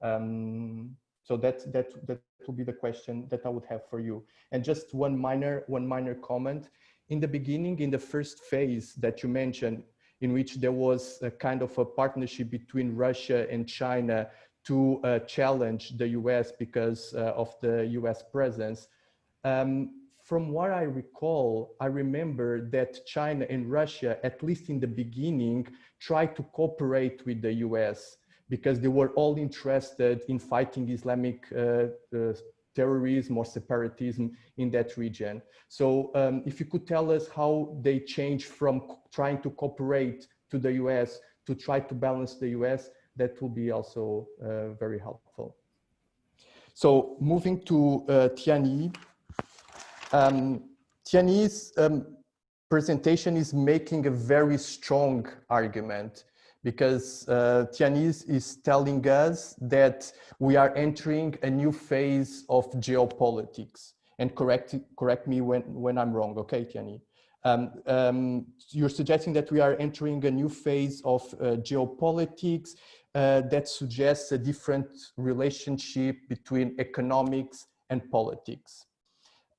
[SPEAKER 1] So that will be the question that I would have for you. And just one minor comment. In the beginning, in the first phase that you mentioned, in which there was a kind of a partnership between Russia and China to challenge the US because of the US presence. From what I recall, I remember that China and Russia, at least in the beginning, tried to cooperate with the US because they were all interested in fighting Islamic terrorism or separatism in that region. So if you could tell us how they changed from trying to cooperate to the US to try to balance the US, that will be also very helpful. So moving to Tianyi. Tianyi's presentation is making a very strong argument, because Tianyi is telling us that we are entering a new phase of geopolitics. And correct me when I'm wrong, okay, Tianyi? You're suggesting that we are entering a new phase of geopolitics that suggests a different relationship between economics and politics.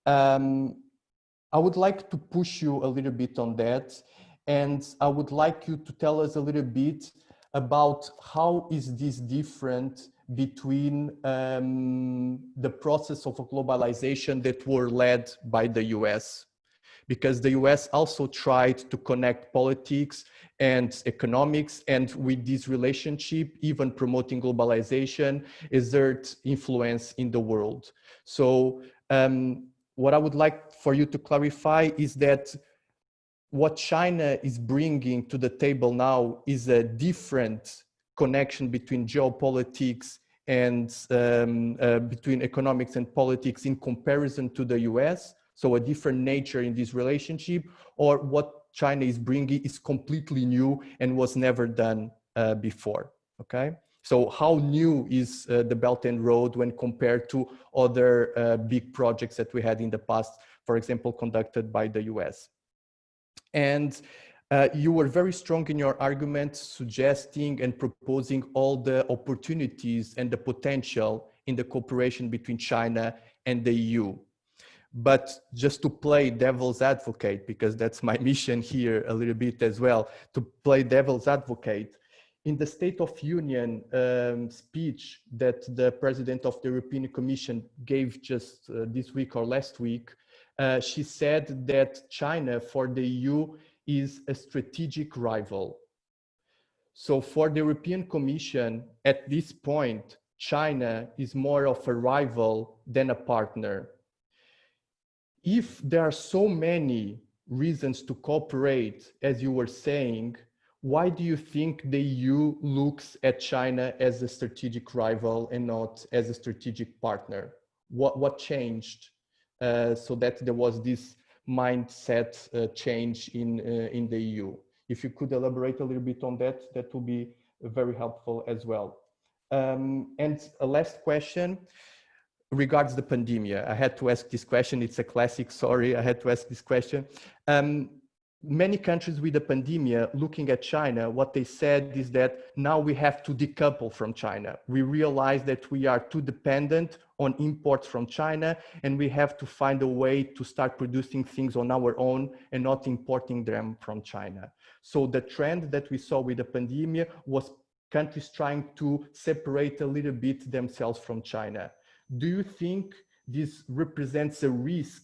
[SPEAKER 1] I would like to push you a little bit on that. And I would like you to tell us a little bit about how is this different between the process of globalization that were led by the US. Because the US also tried to connect politics and economics, and with this relationship, even promoting globalization, exert influence in the world. So what I would like for you to clarify is that what China is bringing to the table now is a different connection between geopolitics and between economics and politics in comparison to the US. So a different nature in this relationship, or what China is bringing is completely new and was never done before, okay? So how new is the Belt and Road when compared to other big projects that we had in the past, for example, conducted by the US? And you were very strong in your argument, suggesting and proposing all the opportunities and the potential in the cooperation between China and the EU. But just to play devil's advocate, because that's my mission here a little bit as well, to play devil's advocate, in the State of Union speech that the President of the European Commission gave just this week or last week, she said that China for the EU is a strategic rival. So for the European Commission, at this point, China is more of a rival than a partner. If there are so many reasons to cooperate, as you were saying, why do you think the EU looks at China as a strategic rival and not as a strategic partner? What changed so that there was this mindset change in the EU? If you could elaborate a little bit on that, that would be very helpful as well. And a last question regards the pandemic. I had to ask this question. It's a classic, sorry, I had to ask this question. many countries with the pandemic, looking at China, what they said is that now we have to decouple from China. We realize that we are too dependent on imports from China, and we have to find a way to start producing things on our own and not importing them from China. So the trend that we saw with the pandemic was countries trying to separate a little bit themselves from China. Do you think this represents a risk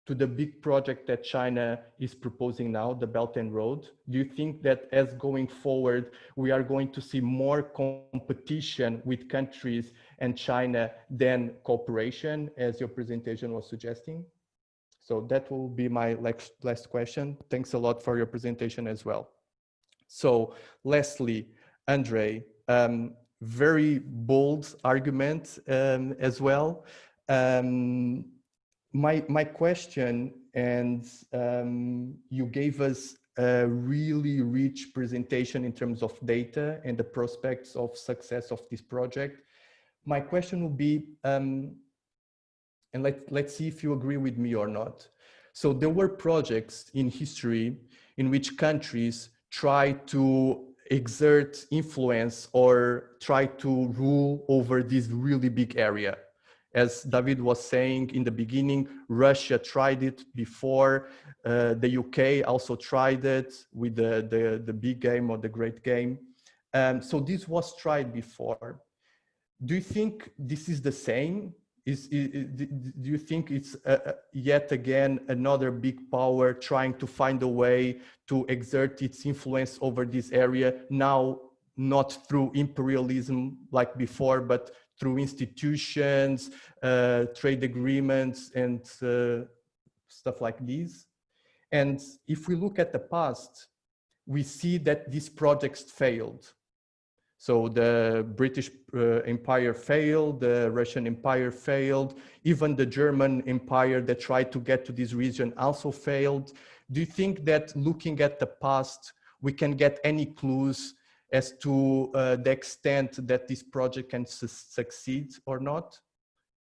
[SPEAKER 1] to the big project that China is proposing now, the Belt and Road? Do you think that as going forward, we are going to see more competition with countries and China than cooperation, as your presentation was suggesting? So that will be my last question. Thanks a lot for your presentation as well. So lastly, Andrey, very bold argument as well. My question, and you gave us a really rich presentation in terms of data and the prospects of success of this project. My question will be, and let's see if you agree with me or not. So there were projects in history in which countries try to exert influence or try to rule over this really big area. As David was saying in the beginning, Russia tried it before, the UK also tried it with the big game or the great game. So this was tried before. Do you think this is the same? Do you think it's yet again another big power trying to find a way to exert its influence over this area, now not through imperialism like before, but through institutions, trade agreements, and stuff like these? And if we look at the past, we see that these projects failed. So the British Empire failed, the Russian Empire failed, even the German Empire that tried to get to this region also failed. Do you think that looking at the past, we can get any clues as to the extent that this project can succeed or not?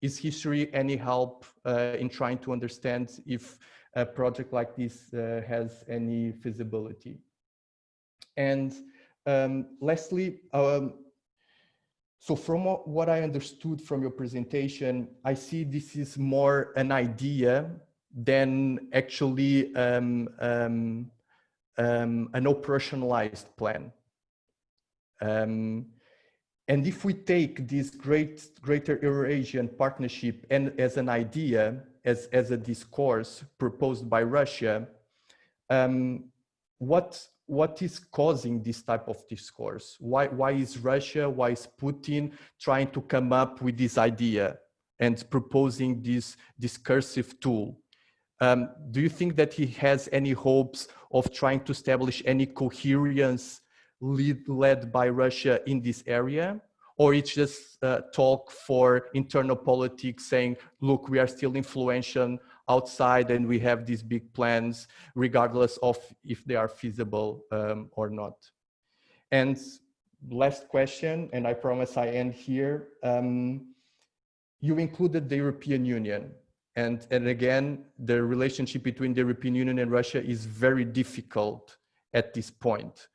[SPEAKER 1] Is history any help in trying to understand if a project like this has any feasibility? And lastly, so from what I understood from your presentation, I see this is more an idea than actually an operationalized plan. And if we take this Greater Eurasian Partnership and as an idea, as a discourse proposed by Russia, what is causing this type of discourse? Why is Russia, why is Putin trying to come up with this idea and proposing this discursive tool? Do you think that he has any hopes of trying to establish any coherence led by Russia in this area? Or it's just talk for internal politics saying, look, we are still influential outside and we have these big plans regardless of if they are feasible or not? And last question, and I promise I end here. You included the European Union. And again, the relationship between the European Union and Russia is very difficult at this point.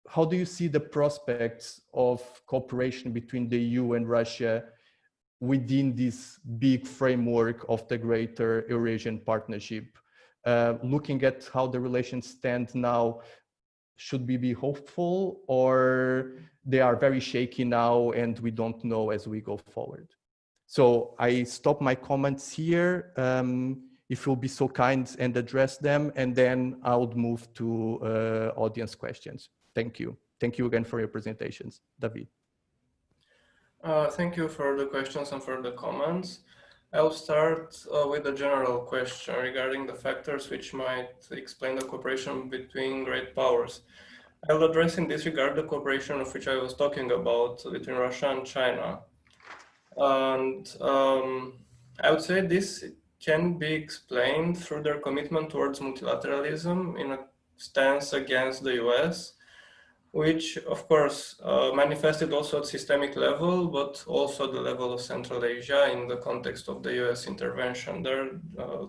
[SPEAKER 1] How do you see the prospects of cooperation between the EU and Russia within this big framework of the Greater Eurasian Partnership? Looking at how the relations stand now, should we be hopeful, or they are very shaky now and we don't know as we go forward? So I stop my comments here. If you'll be so kind and address them, and then I would move to audience questions. Thank you. Thank you again for your presentations. David.
[SPEAKER 2] Thank you for the questions and for the comments. I'll start with a general question regarding the factors which might explain the cooperation between great powers. I'll address in this regard the cooperation of which I was talking about between Russia and China. And I would say this can be explained through their commitment towards multilateralism in a stance against the US, which of course manifested also at systemic level, but also at the level of Central Asia in the context of the US intervention there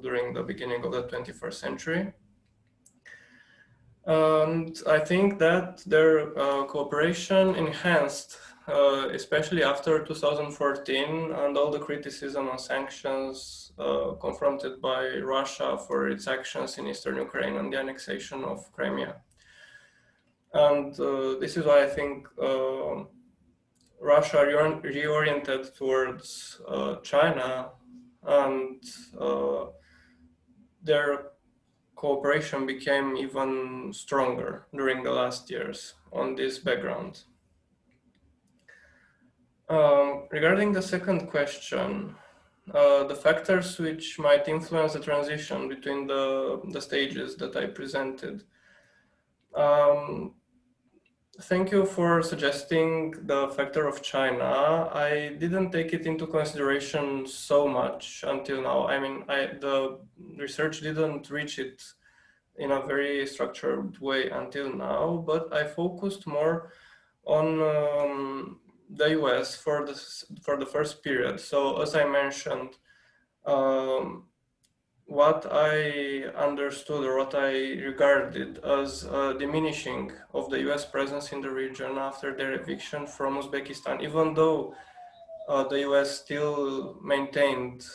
[SPEAKER 2] during the beginning of the 21st century. And I think that their cooperation enhanced, especially after 2014 and all the criticism and sanctions confronted by Russia for its actions in eastern Ukraine and the annexation of Crimea. And this is why I think Russia reoriented towards China, and their cooperation became even stronger during the last years on this background. Regarding the second question, the factors which might influence the transition between the stages that I presented. Thank you for suggesting the factor of China. I didn't take it into consideration so much until now. I mean, the research didn't reach it in a very structured way until now, but I focused more on the US for the first period. So as I mentioned, what I understood or what I regarded as a diminishing of the US presence in the region after their eviction from Uzbekistan, even though the US still maintained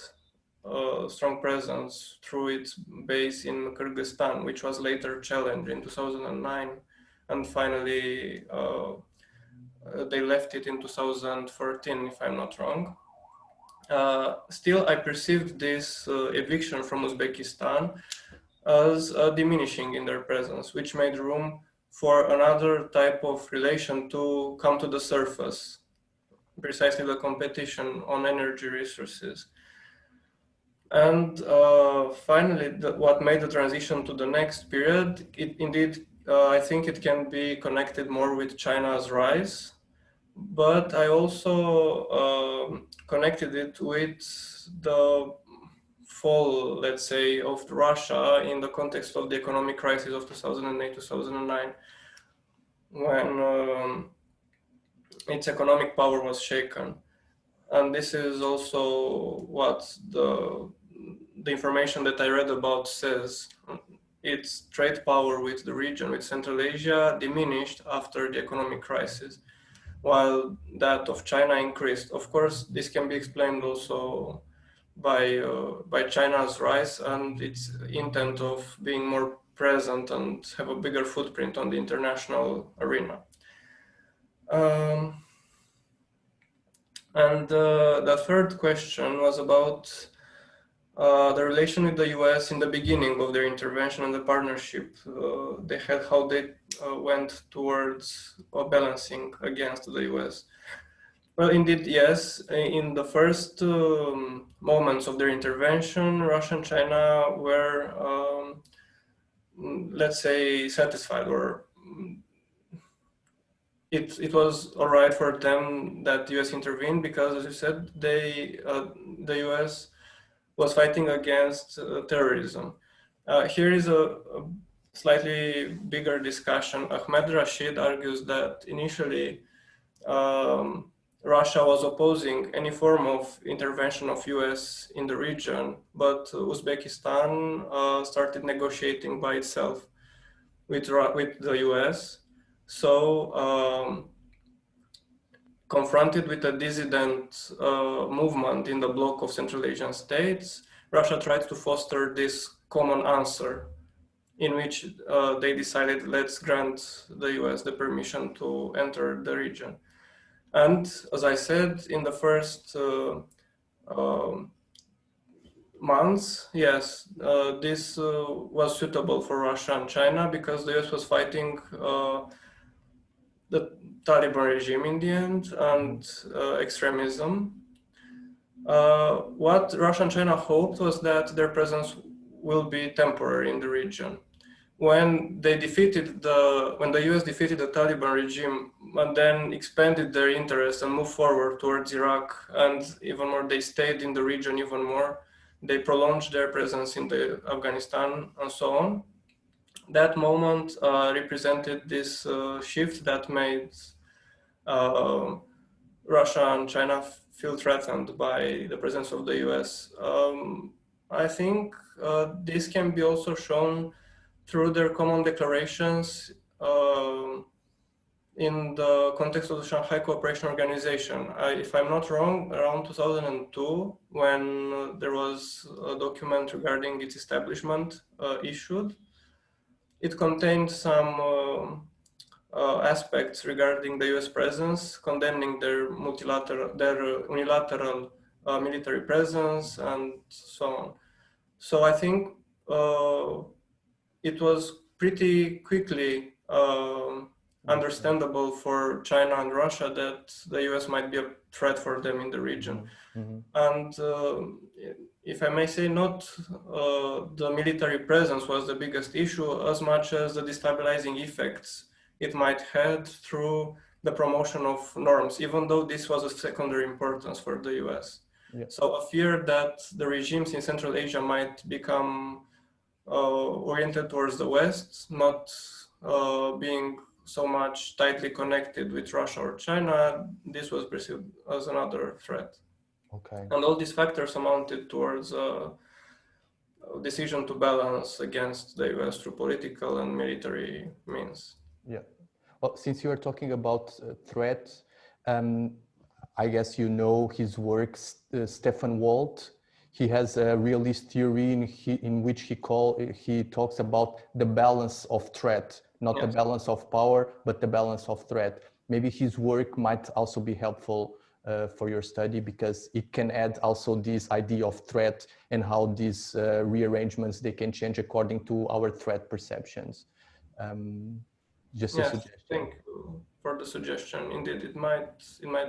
[SPEAKER 2] a strong presence through its base in Kyrgyzstan, which was later challenged in 2009, and finally they left it in 2014, if I'm not wrong. Still, I perceived this eviction from Uzbekistan as diminishing in their presence, which made room for another type of relation to come to the surface, precisely the competition on energy resources. And finally, what made the transition to the next period, I think it can be connected more with China's rise, but I also connected it with the fall, let's say, of Russia in the context of the economic crisis of 2008-2009, when its economic power was shaken. And this is also what the information that I read about says. Its trade power with the region, with Central Asia, diminished after the economic crisis, while that of China increased. Of course, this can be explained also by China's rise and its intent of being more present and have a bigger footprint on the international arena. And the third question was about the relation with the US in the beginning of their intervention and the partnership they had, how they went towards balancing against the US. Well, indeed, yes. In the first moments of their intervention, Russia and China were, let's say, satisfied, or it was all right for them that the US intervened because, as you said, the US was fighting against terrorism. Here is a slightly bigger discussion. Ahmed Rashid argues that initially Russia was opposing any form of intervention of US in the region, but Uzbekistan started negotiating by itself with the US. So confronted with a dissident movement in the bloc of Central Asian states, Russia tried to foster this common answer in which they decided, let's grant the US the permission to enter the region. And as I said, in the first months, yes, this was suitable for Russia and China because the US was fighting the Taliban regime in the end and extremism. What Russia and China hoped was that their presence will be temporary in the region. When the US defeated the Taliban regime and then expanded their interests and moved forward towards Iraq, and even more, they stayed in the region even more. They prolonged their presence in Afghanistan and so on. That moment represented this shift that made Russia and China feel threatened by the presence of the US. I think this can be also shown through their common declarations in the context of the Shanghai Cooperation Organization. If I'm not wrong, around 2002, when there was a document regarding its establishment issued, it contained some aspects regarding the US presence, condemning their unilateral military presence and so on. So I think it was pretty quickly understandable for China and Russia that the US might be a threat for them in the region. And if I may say, not the military presence was the biggest issue as much as the destabilizing effects it might have through the promotion of norms, even though this was of secondary importance for the US. Yeah. So a fear that the regimes in Central Asia might become oriented towards the West, not being so much tightly connected with Russia or China, this was perceived as another threat.
[SPEAKER 1] Okay.
[SPEAKER 2] And all these factors amounted towards a decision to balance against the US through political and military means.
[SPEAKER 1] Yeah. Well, since you are talking about threat, I guess you know his work, Stefan Walt. He has a realist theory in which he talks about the balance of threat, not yes. the balance of power, but the balance of threat. Maybe his work might also be helpful for your study, because it can add also this idea of threat and how these rearrangements, they can change according to our threat perceptions. Just a suggestion.
[SPEAKER 2] Thank you for the suggestion. Indeed, it might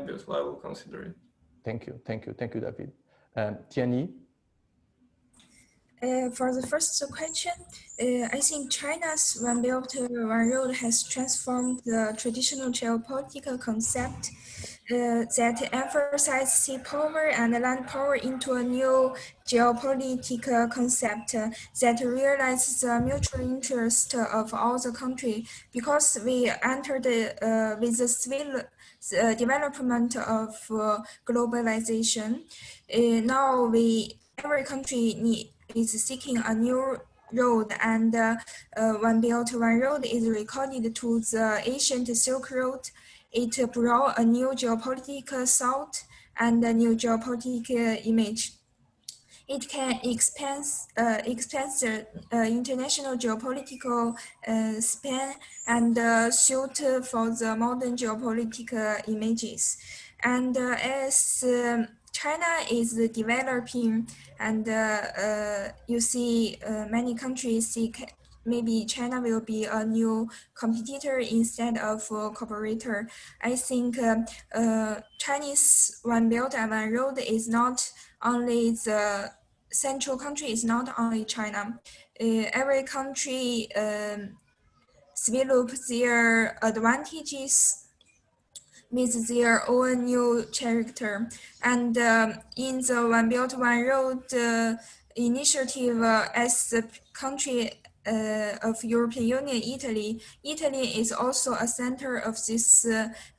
[SPEAKER 2] be useful. I will consider it.
[SPEAKER 1] Thank you, David. Tianyi?
[SPEAKER 3] For the first question, I think China's One Belt, One Road has transformed the traditional geopolitical concept that emphasizes sea power and land power into a new geopolitical concept that realizes the mutual interest of all the countries, because we entered with the civil development of globalization. Now every country is seeking a new road, and One Belt, One Road is recorded to the ancient Silk Road. It brought a new geopolitical thought and a new geopolitical image. It can expand the international geopolitical span and suit for the modern geopolitical images. And as China is developing, and you see many countries seek, maybe China will be a new competitor instead of cooperator. I think Chinese One Belt and One Road is not only the central country, is not only China. Every country develop their advantages with their own new character. And in the One Belt, One Road initiative, as the country of European Union, Italy is also a center of this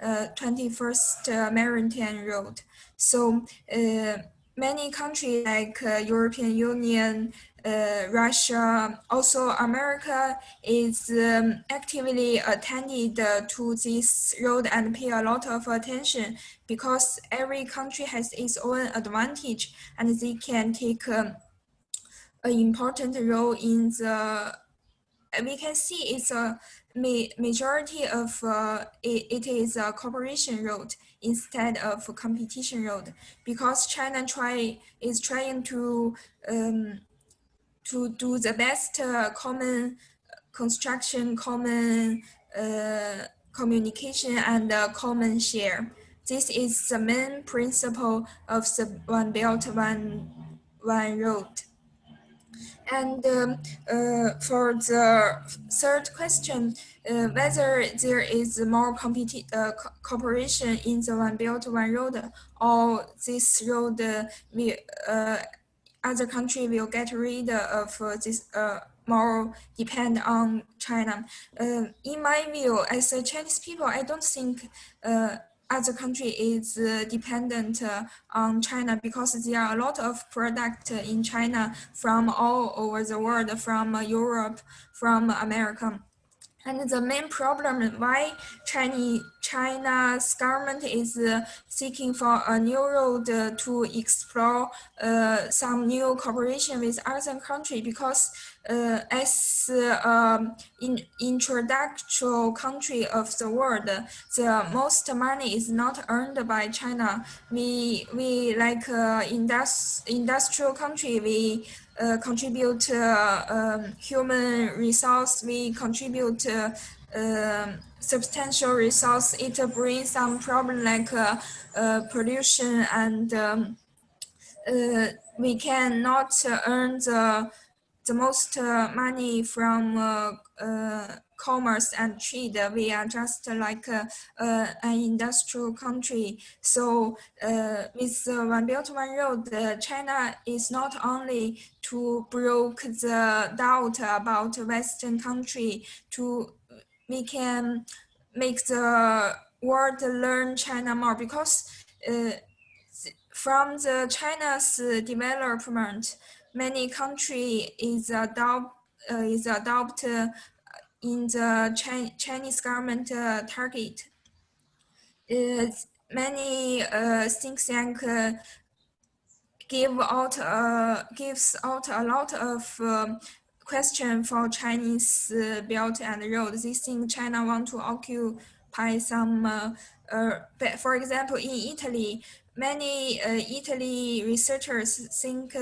[SPEAKER 3] 21st Maritime Road. So many countries like European Union, Russia, also America is actively attended to this road and pay a lot of attention, because every country has its own advantage and they can take an important role in the, we can see it's a majority of it is a cooperation road instead of a competition road, because China is trying to do the best common construction, common communication, and common share. This is the main principle of the One Belt, One Road. And for the third question, whether there is more cooperation in the One Belt, One Road, or this road other country will get rid of this more depend on China. In my view, as a Chinese people, I don't think other country is dependent on China, because there are a lot of products in China from all over the world, from Europe, from America. And the main problem why China's government is seeking for a new road to explore some new cooperation with other countries, because as introductory country of the world, the most money is not earned by China. We like industrial country, we contribute human resource, we contribute substantial resource. It brings some problem like pollution, and we cannot earn the most money from commerce and trade. We are just like an industrial country. So with the One Belt One Road, China is not only to broke the doubt about Western country, we can make the world learn China more, because from the China's development, many country is adopt in the Chinese government target. Many think tank gives out a lot of question for Chinese Belt and Road. They think China want to occupy some, for example, in Italy, many Italy researchers think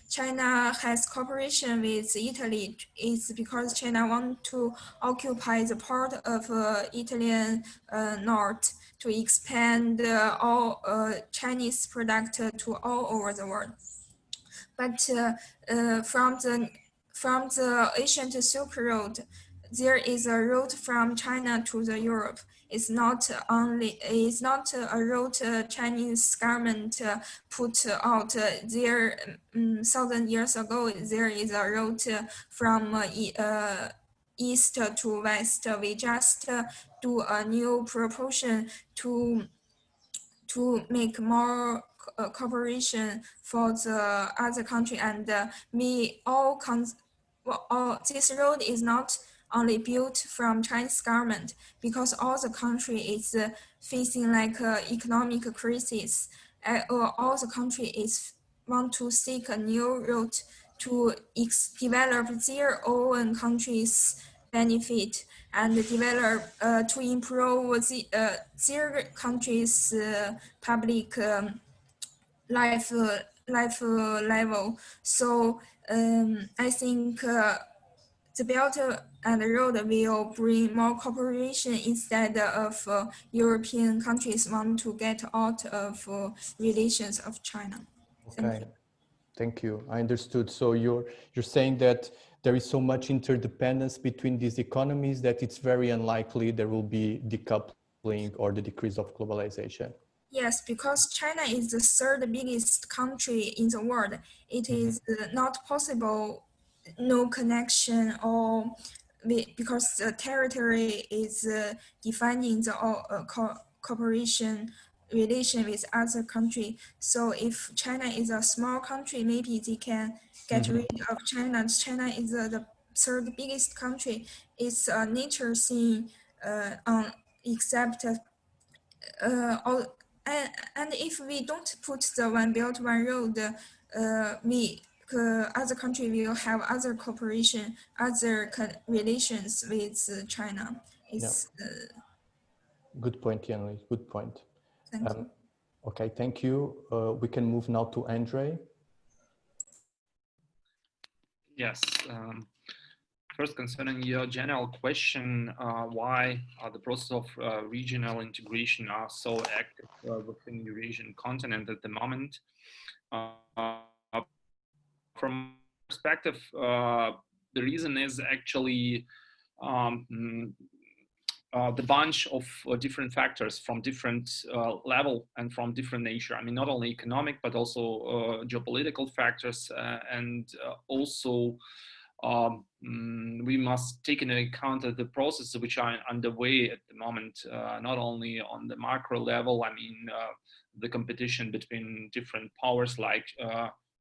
[SPEAKER 3] China has cooperation with Italy is because China want to occupy the part of Italian north to expand all Chinese product to all over the world. But from the ancient Silk Road, there is a route from China to the Europe. It's not a route Chinese government put out there 1,000 years ago. There is a route from east to west. We just do a new proportion to make more cooperation for the other country, and we all this road is not only built from Chinese government, because all the country is facing like economic crisis. All the country is want to seek a new route to develop their own country's benefit, and develop to improve their country's public life level. So I think the Belt and Road will bring more cooperation instead of European countries want to get out of relations of China.
[SPEAKER 1] Okay, thank you. I understood. So you're saying that there is so much interdependence between these economies that it's very unlikely there will be decoupling or the decrease of globalization.
[SPEAKER 3] Yes, because China is the third biggest country in the world. It is not possible no connection, or because the territory is defining the cooperation relation with other country. So if China is a small country, maybe they can get rid of China. China is the third biggest country. It's a nature thing, except and if we don't put the One Belt One Road, other country will have other cooperation, other relations with China. It's
[SPEAKER 1] good point, Tianyi. Good point.
[SPEAKER 3] Thank you.
[SPEAKER 1] Okay, thank you. We can move now to Andrey.
[SPEAKER 4] Yes. First, concerning your general question, why the process of regional integration are so active within the Eurasian continent at the moment. From perspective, the reason is actually the bunch of different factors from different level and from different nature. I mean, not only economic, but also geopolitical factors and also we must take into account that the processes which are underway at the moment, not only on the macro level, I mean, the competition between different powers like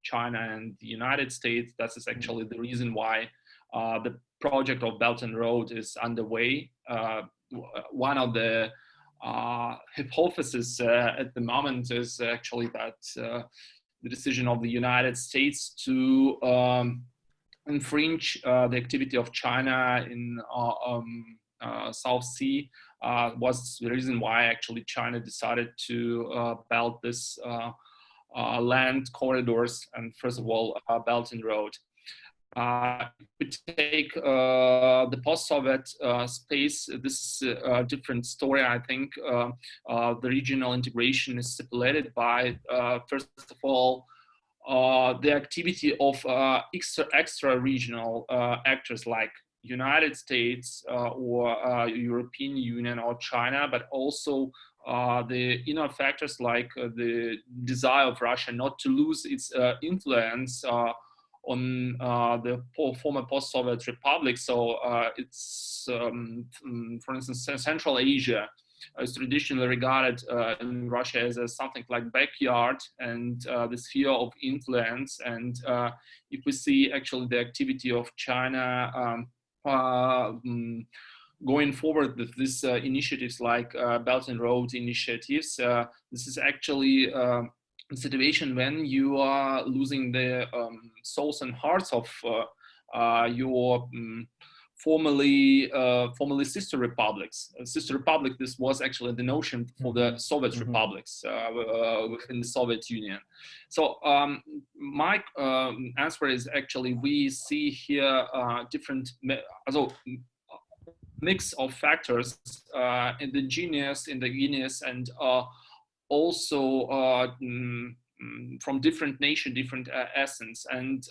[SPEAKER 4] China and the United States. That is actually the reason why the project of Belt and Road is underway. One of the hypotheses at the moment is actually that the decision of the United States to infringe the activity of China in South Sea was the reason why actually China decided to build this land corridors, and first of all, Belt and Road. We take the post-Soviet space. This is a different story. I think the regional integration is stipulated by, first of all, the activity of extra-regional actors like United States or European Union or China, but also the inner factors like the desire of Russia not to lose its influence on the former post-Soviet republics. So it's, for instance, Central Asia is traditionally regarded in Russia as something like backyard and the sphere of influence. And if we see actually the activity of China going forward with these initiatives like Belt and Road initiatives, this is actually situation when you are losing the souls and hearts of your formerly sister republics. Sister republic, this was actually the notion for the Soviet republics within the Soviet Union. So my answer is actually we see here different mix of factors, indigenous, and also from different nation, different essence. And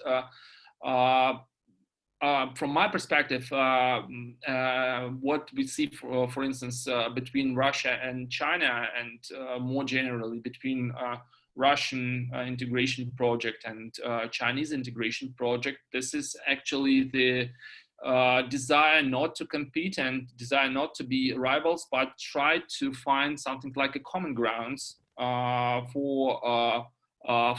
[SPEAKER 4] from my perspective, what we see, for instance, between Russia and China, and more generally between Russian integration project and Chinese integration project, this is actually the desire not to compete and desire not to be rivals, but try to find something like a common grounds for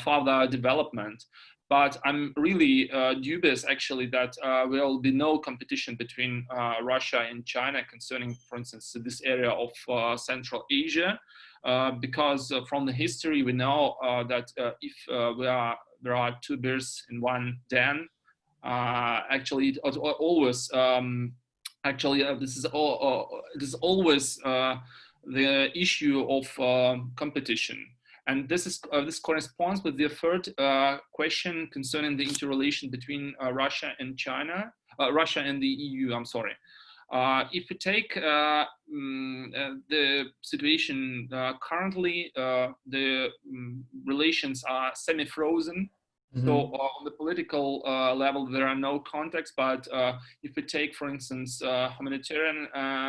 [SPEAKER 4] further development. But I'm really dubious actually that there will be no competition between Russia and China concerning, for instance, this area of Central Asia, because from the history we know that if there are two bears in one den, actually, it always this is always the issue of competition, and this corresponds with the third question concerning the interrelation between Russia and China, Russia and the EU. I'm sorry. If you take the situation currently, the relations are semi-frozen. So on the political level, there are no contacts, but if we take, for instance, humanitarian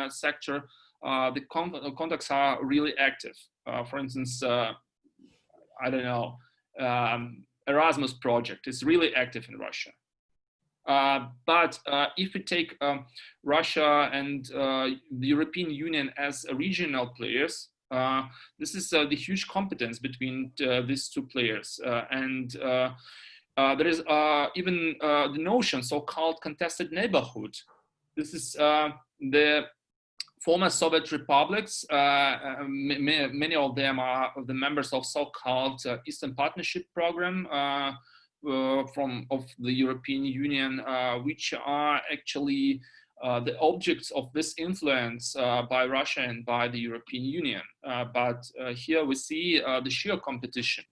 [SPEAKER 4] sector, the contacts are really active. For instance, I don't know, Erasmus project is really active in Russia. But if we take Russia and the European Union as regional players, this is the huge competence between these two players, and there is even the notion so-called contested neighborhood. This is the former Soviet republics. Many of them are the members of so-called Eastern Partnership program of the European Union, which are actually the objects of this influence by Russia and by the European Union. But here we see the sheer competition.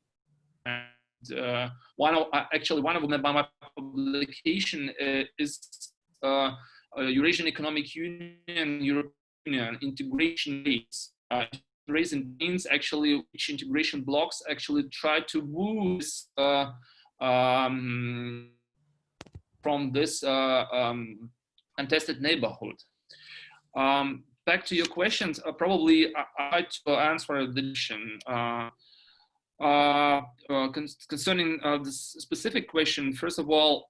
[SPEAKER 4] And one of my publication is Eurasian Economic Union, European Union integration rates. Integration means actually which integration blocks actually try to woo this, from this contested neighborhood. Back to your questions, probably I to answer the question. Concerning this specific question, first of all,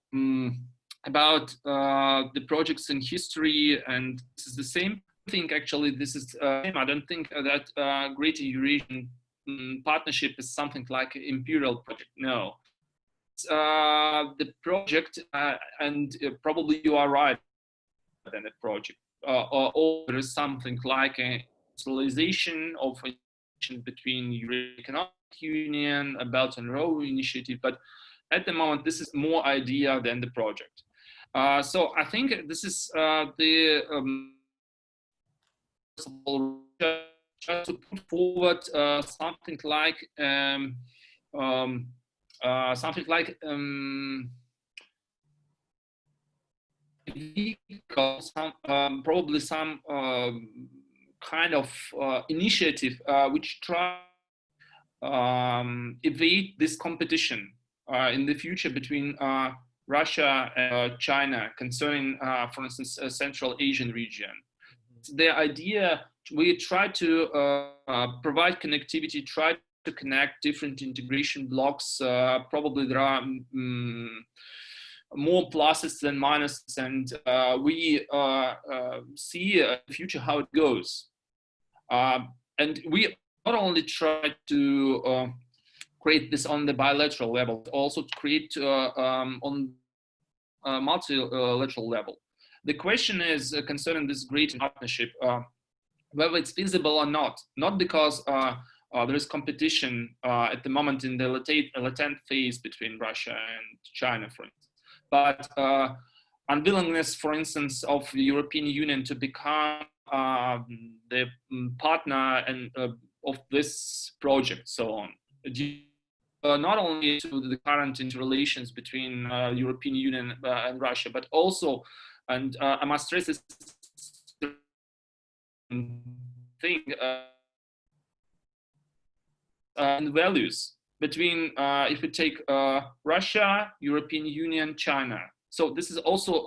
[SPEAKER 4] about the projects in history, and this is the same thing. Actually, this is I don't think that Greater Eurasian Partnership is something like an imperial project. No, the project, and probably you are right, than a project, or there is something like a centralization of a between Eurasian Economic Union, a Belt and Road Initiative, but at the moment this is more idea than the project. So I think this is the first of all, just to put forward something like probably some kind of initiative which try evade this competition in the future between Russia and China concerning, for instance, a Central Asian region. The idea, we try to provide connectivity, try to connect different integration blocks. Probably there are more pluses than minuses, and we see in the future how it goes. And we not only try to create this on the bilateral level, but also to create on a multilateral level. The question is concerning this great partnership, whether it's feasible or not because there is competition at the moment in the latent phase between Russia and China, for instance. But unwillingness, for instance, of the European Union to become the partner and of this project, so on. Not only to the current interrelations between European Union and Russia, but also, and I must stress this thing, and values between, if we take Russia, European Union, China. So this is also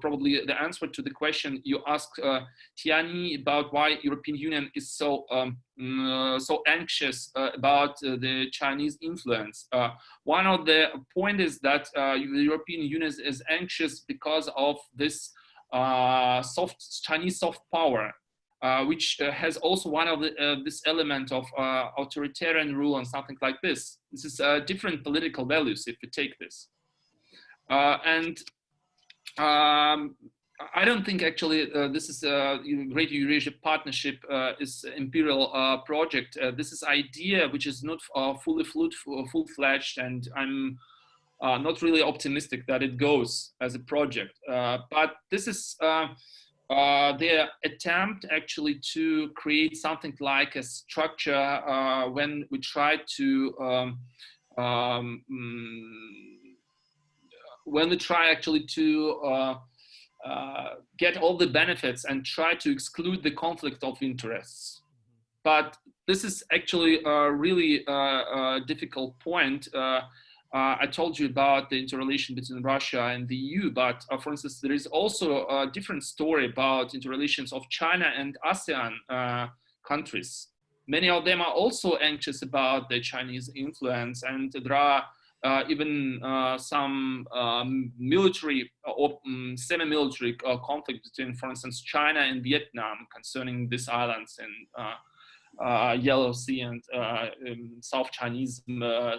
[SPEAKER 4] probably the answer to the question you asked, Tianyi, about why European Union is so so anxious about the Chinese influence. One of the point is that the European Union is anxious because of this Chinese soft power, which has also one of this element of authoritarian rule and something like this. This is different political values if we take this. And I don't think actually this is Greater Eurasian Partnership is imperial project. This is idea which is not full-fledged, and I'm not really optimistic that it goes as a project. But this is their attempt actually to create something like a structure when we try to when we try actually to get all the benefits and try to exclude the conflict of interests. But this is actually a really difficult point. I told you about the interrelation between Russia and the EU, but for instance, there is also a different story about interrelations of China and ASEAN countries. Many of them are also anxious about the Chinese influence, and there are even some military or semi-military conflict between, for instance, China and Vietnam concerning these islands in Yellow Sea and South Chinese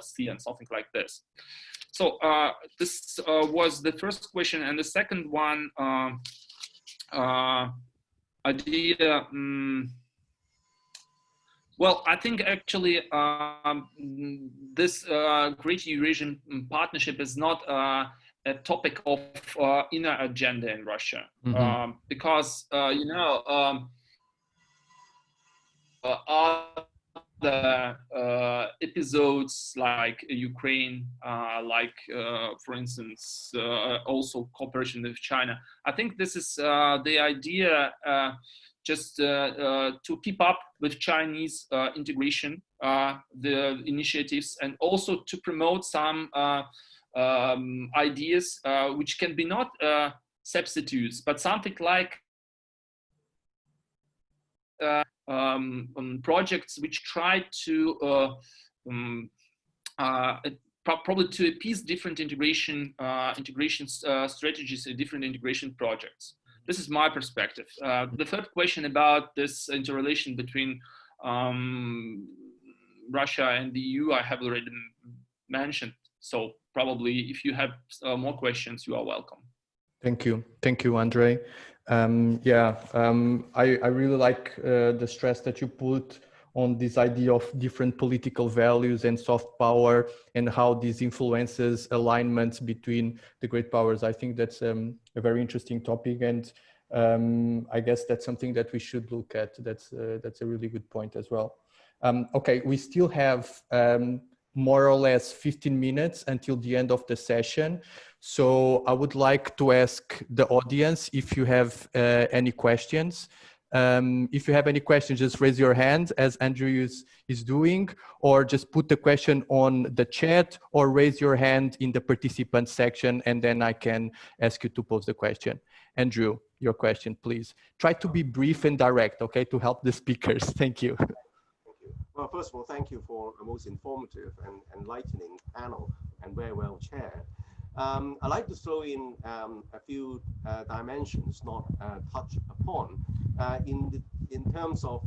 [SPEAKER 4] Sea and something like this. So this was the first question, and the second one idea. Well, I think actually this Greater Eurasian Partnership is not a topic of inner agenda in Russia, because you know, other episodes like Ukraine, like for instance, also cooperation with China. I think this is the idea. Just to keep up with Chinese integration, the initiatives, and also to promote some ideas which can be not substitutes, but something like projects which try to probably to appease different integration strategies and different integration projects. This is my perspective. The third question about this interrelation between Russia and the EU, I have already mentioned. So probably if you have more questions, you are welcome.
[SPEAKER 1] Thank you, Andrey. I really like the stress that you put on this idea of different political values and soft power and how this influences alignments between the great powers. I think that's a very interesting topic, and I guess that's something that we should look at. That's a really good point as well. Okay, we still have more or less 15 minutes until the end of the session. So I would like to ask the audience if you have any questions. If you have any questions, just raise your hand as Andrew is doing, or just put the question on the chat or raise your hand in the participant section, and then I can ask you to pose the question. Andrew, your question, please. Try to be brief and direct, okay, to help the speakers. Thank you.
[SPEAKER 5] Thank you. Well, first of all, thank you for a most informative and enlightening panel and very well chaired. I'd like to throw in a few dimensions not touched upon in terms of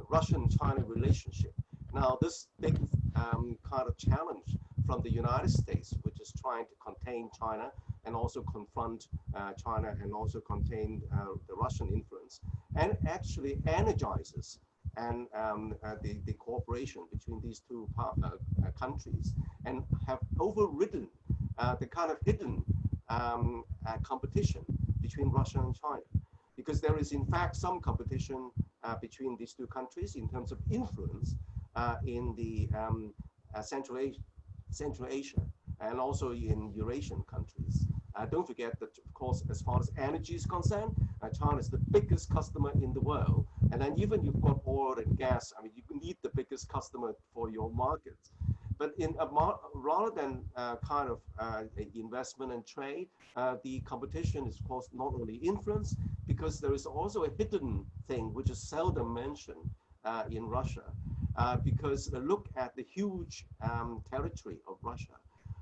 [SPEAKER 5] Russian-China relationship. Now, this big kind of challenge from the United States, which is trying to contain China and also confront China and also contain the Russian influence, and actually energizes and the cooperation between these two countries, and have overridden the kind of hidden competition between Russia and China. Because there is in fact some competition between these two countries in terms of influence in the Central Asia and also in Eurasian countries. Don't forget that, of course, as far as energy is concerned, China is the biggest customer in the world. And then even you've got oil and gas, I mean, you need the biggest customer for your markets. But in rather than kind of investment and trade, the competition is, of course, not only influence, because there is also a hidden thing which is seldom mentioned in Russia. Because look at the huge territory of Russia.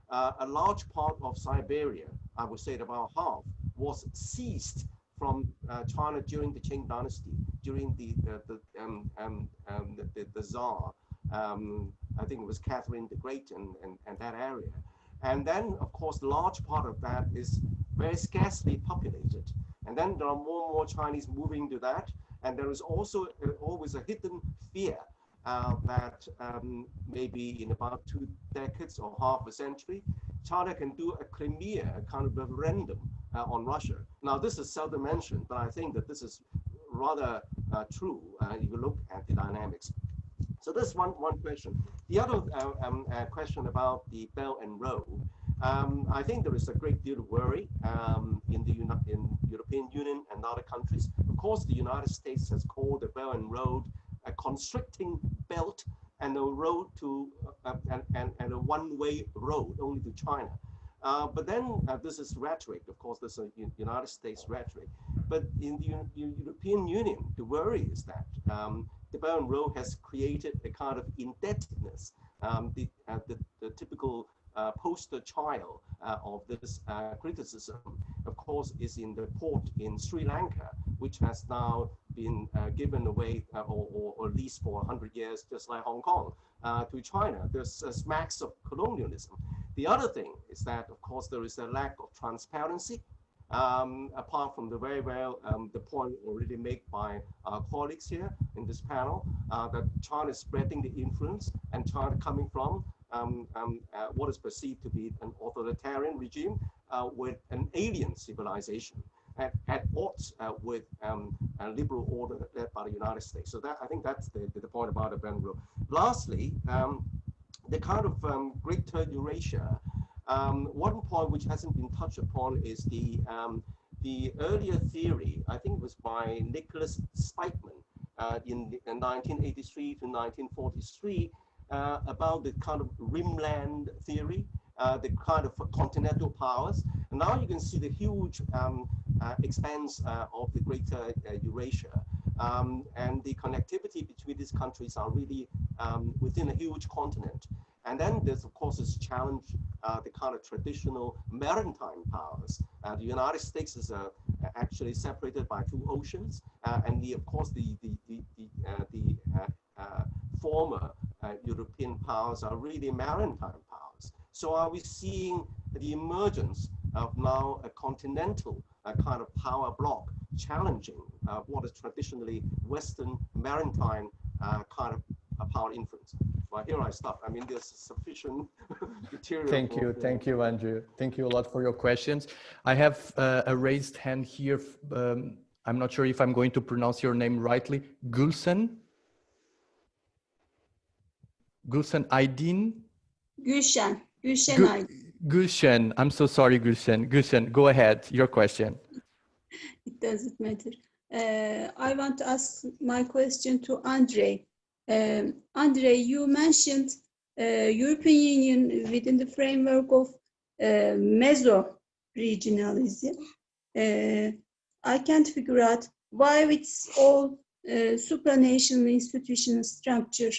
[SPEAKER 5] A large part of Siberia, I would say about half, was seized from China during the Qing dynasty, during the Tsar. I think it was Catherine the Great and that area. And then, of course, a large part of that is very scarcely populated. And then there are more and more Chinese moving to that. And there is also always a hidden fear that maybe in about 2 decades or half a century, China can do a Crimea kind of referendum on Russia. Now, this is seldom mentioned, but I think that this is rather true if you look at the dynamics. So that's one question. The other question about the Belt and Road, I think there is a great deal of worry in the European Union and other countries. Of course, the United States has called the Belt and Road a constricting belt and a road to and a one-way road only to China. But then this is rhetoric. Of course, this is United States rhetoric. But in the European Union, the worry is that the Belt and Road has created a kind of indebtedness. The typical poster child of this criticism, of course, is in the port in Sri Lanka, which has now been given away or leased for 100 years, just like Hong Kong, to China. There's smacks of colonialism. The other thing is that, of course, there is a lack of transparency, apart from the very well, the point already made by our colleagues here in this panel, that China is spreading the influence and China coming from what is perceived to be an authoritarian regime with an alien civilization at odds with a liberal order led by the United States. So that, I think that's the point about the Belt and Road. Lastly, the kind of Greater Eurasia. One point which hasn't been touched upon is the earlier theory, I think it was by Nicholas Spikeman in 1983 to 1943, about the kind of rimland theory, the kind of continental powers. And now you can see the huge expanse of the Greater Eurasia. And the connectivity between these countries are really within a huge continent. And then there's, of course, this challenge, the kind of traditional maritime powers. The United States is actually separated by 2 oceans, and of course, the former European powers are really maritime powers. So are we seeing the emergence of now a continental kind of power bloc challenging what is traditionally Western maritime kind of power influence? Well, here I stop. I mean, there's sufficient material.
[SPEAKER 1] Thank you, Andrew. Thank you a lot for your questions. I have a raised hand here. I'm not sure if I'm going to pronounce your name rightly. Gülsen Aydin?
[SPEAKER 6] Gülşen Aydin.
[SPEAKER 1] Gülşen, I'm so sorry, Gülşen. Gülşen, go ahead, your question.
[SPEAKER 6] It doesn't matter. I want to ask my question to Andrey. Andrey, you mentioned European Union within the framework of Meta-regionalism. I can't figure out why with all supranational institutional structure,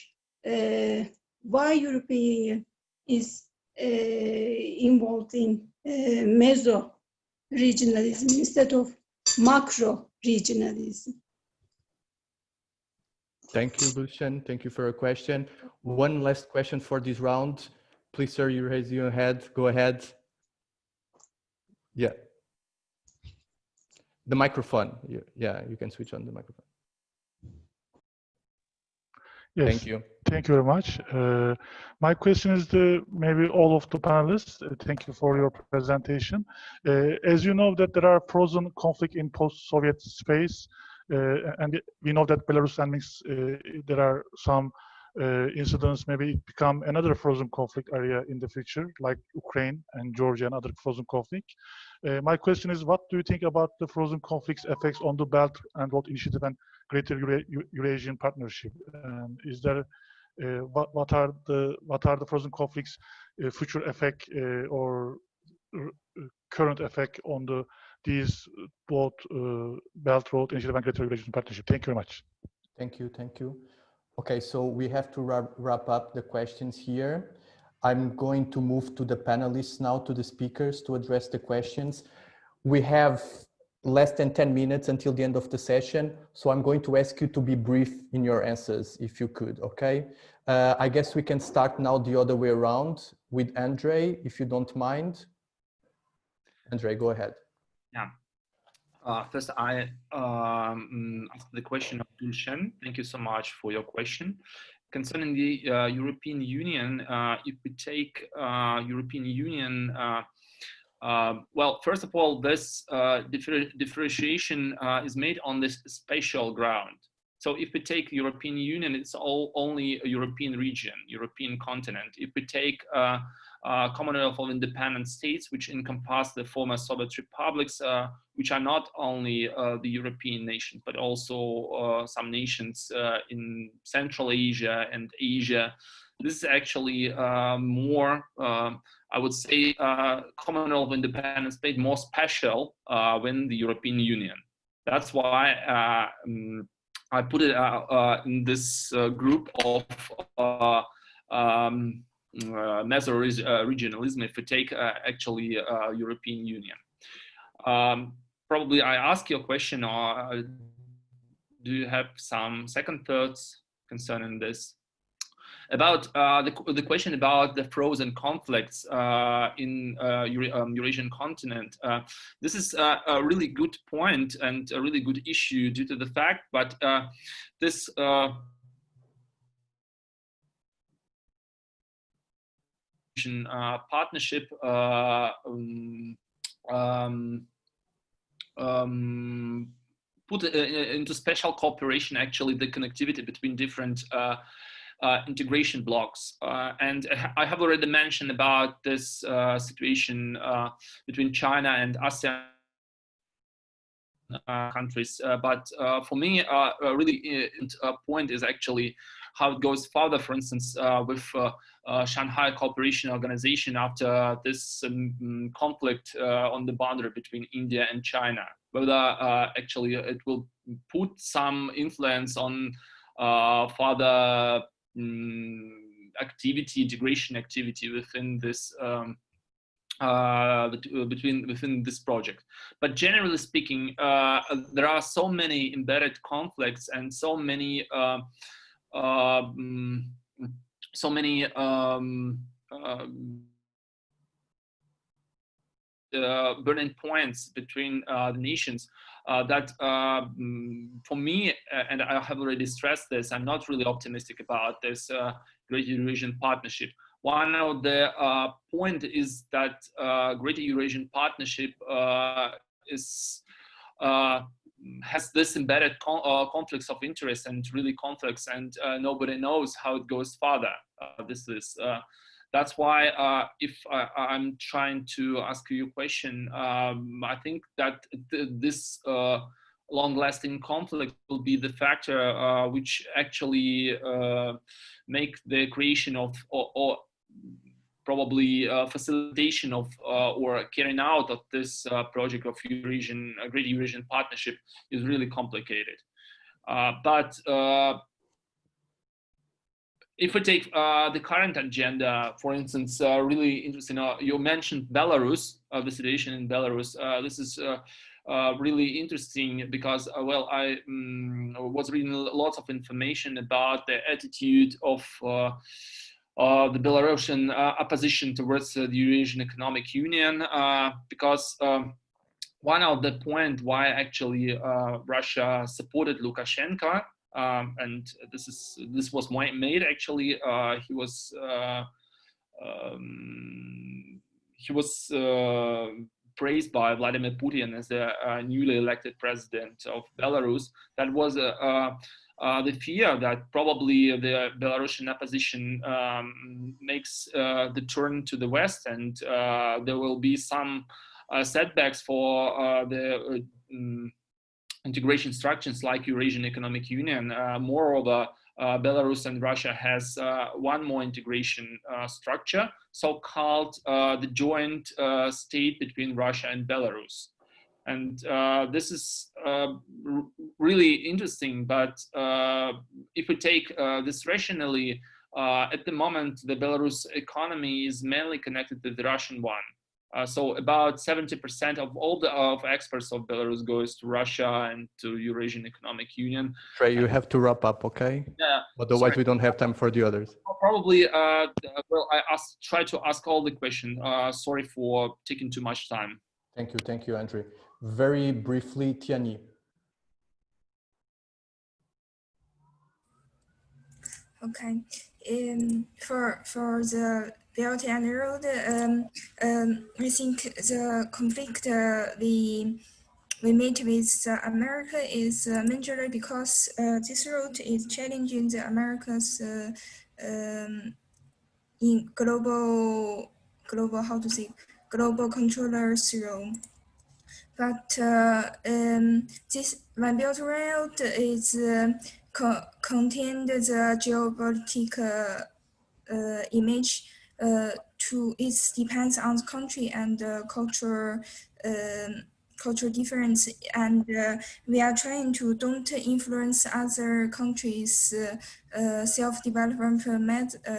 [SPEAKER 6] why European Union is involved in meso-regionalism instead of macro-regionalism.
[SPEAKER 1] Thank you, Gülşen. Thank you for your question. One last question for this round. Please, sir, you raise your hand. Go ahead. Yeah. The microphone. Yeah, you can switch on the microphone.
[SPEAKER 7] Yes.
[SPEAKER 1] Thank you.
[SPEAKER 7] Thank you very much. My question is to maybe all of the panelists. Thank you for your presentation. As you know that there are frozen conflict in post-Soviet space, and we know that Belarus and Minsk, there are some incidents, maybe it become another frozen conflict area in the future, like Ukraine and Georgia and other frozen conflict. My question is, what do you think about the frozen conflicts effects on the Belt and Road Initiative and Greater Eurasian Partnership? Is there what are the frozen conflicts future effect or current effect on these both Belt Road Initiative and Greater Eurasian Partnership? Thank you very much.
[SPEAKER 1] Thank you. Thank you. Okay, so we have to wrap up the questions here. I'm going to move to the panelists now, to the speakers, to address the questions. We have less than 10 minutes until the end of the session, so I'm going to ask you to be brief in your answers, if you could, okay? I guess we can start now the other way around with Andrey, if you don't mind. Andrey, go ahead.
[SPEAKER 4] Yeah. First, I ask the question of Gülşen. Thank you so much for your question. Concerning the European Union, if we take European Union, well, first of all, this differentiation is made on this spatial ground. So if we take European Union, it's only a European region, European continent. If we take Commonwealth of Independent States, which encompass the former Soviet republics, which are not only the European nations, but also some nations in Central Asia and Asia. This is actually more, I would say, Commonwealth of Independent States more special than the European Union. That's why I put it in this group of meso-regionalism, if we take actually European Union. Probably I ask you a question, or do you have some second thoughts concerning this? About the question about the frozen conflicts in Eurasian continent. This is a really good point and a really good issue due to the fact, but this partnership put into special cooperation actually the connectivity between different integration blocks. And I have already mentioned about this situation between China and ASEAN countries. But for me, a really point is actually how it goes further, for instance, with Shanghai Cooperation Organization after this conflict on the boundary between India and China. Whether actually it will put some influence on further activity, integration activity within this within this project. But generally speaking, there are so many embedded conflicts and so many burning points between the nations that for me, and I have already stressed this, I'm not really optimistic about this Greater Eurasian Partnership. One of the point is that Greater Eurasian Partnership has this embedded conflicts of interest and really conflicts, and nobody knows how it goes further. That's why if I'm trying to ask you a question, I think that this long-lasting conflict will be the factor which actually make the creation of or probably facilitation of or carrying out of this project of Greater Eurasian Partnership is really complicated. But if we take the current agenda, for instance, really interesting, you mentioned Belarus, the situation in Belarus. This is really interesting because, well, I was reading lots of information about the attitude of the Belarusian opposition towards the Eurasian Economic Union, because one of the points why actually Russia supported Lukashenko, and this was made actually, he was praised by Vladimir Putin as the newly elected president of Belarus. That was the fear that probably the Belarusian opposition makes the turn to the West, and there will be some setbacks for the integration structures like Eurasian Economic Union. Moreover, Belarus and Russia has one more integration structure, so-called the joint state between Russia and Belarus. And this is really interesting, but if we take this rationally, at the moment, the Belarus economy is mainly connected to the Russian one. So about 70% of all the exports of Belarus goes to Russia and to Eurasian Economic Union.
[SPEAKER 1] Trey, you have to wrap up, okay?
[SPEAKER 4] Yeah.
[SPEAKER 1] Otherwise, we don't have time for the others.
[SPEAKER 4] Probably, well, I try to ask all the questions. Sorry for taking too much time.
[SPEAKER 1] Thank you, Andrey. Very briefly, Tianyi.
[SPEAKER 3] Okay. For the Belt and Road, I think the conflict we meet with America is majorly because this road is challenging the Americas in global controllers role. But this One Belt Road is contained the geopolitical image to it depends on the country and cultural difference, and we are trying to don't influence other countries' self-development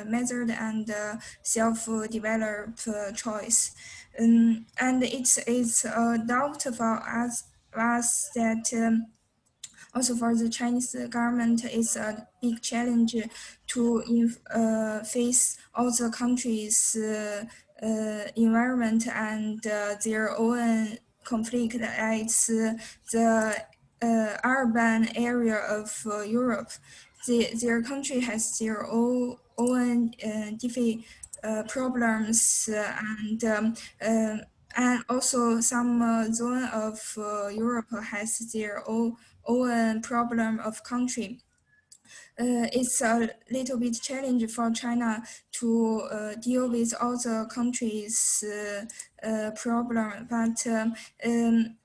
[SPEAKER 3] method and self-developed choice. And it's a doubt for us that also for the Chinese government, it's a big challenge to face all the countries' environment and their own conflict. It's the urban area of Europe. Their country has their own different problems and also some zone of Europe has their own problem of country. It's a little bit challenging for China to deal with all the countries' problem, but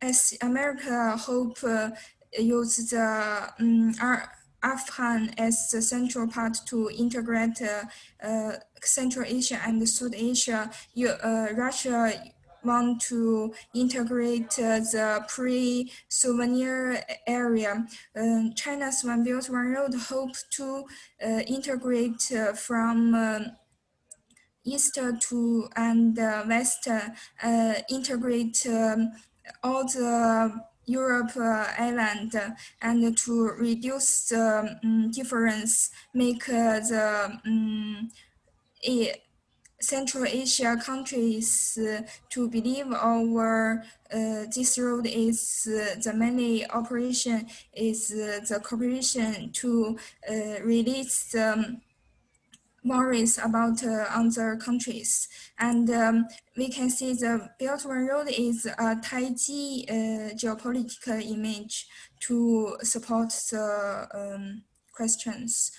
[SPEAKER 3] as America hope use the Afghan as the central part to integrate Central Asia and South Asia, Russia want to integrate the pre-souvenir area. China's One Belt One Road hopes to integrate from east to and west, integrate all the Europe island and to reduce the difference, make the Central Asia countries to believe our this road is the mainly operation is the cooperation to release the worries about other countries. And we can see the Belt One Road is a Taiji geopolitical image to support the questions.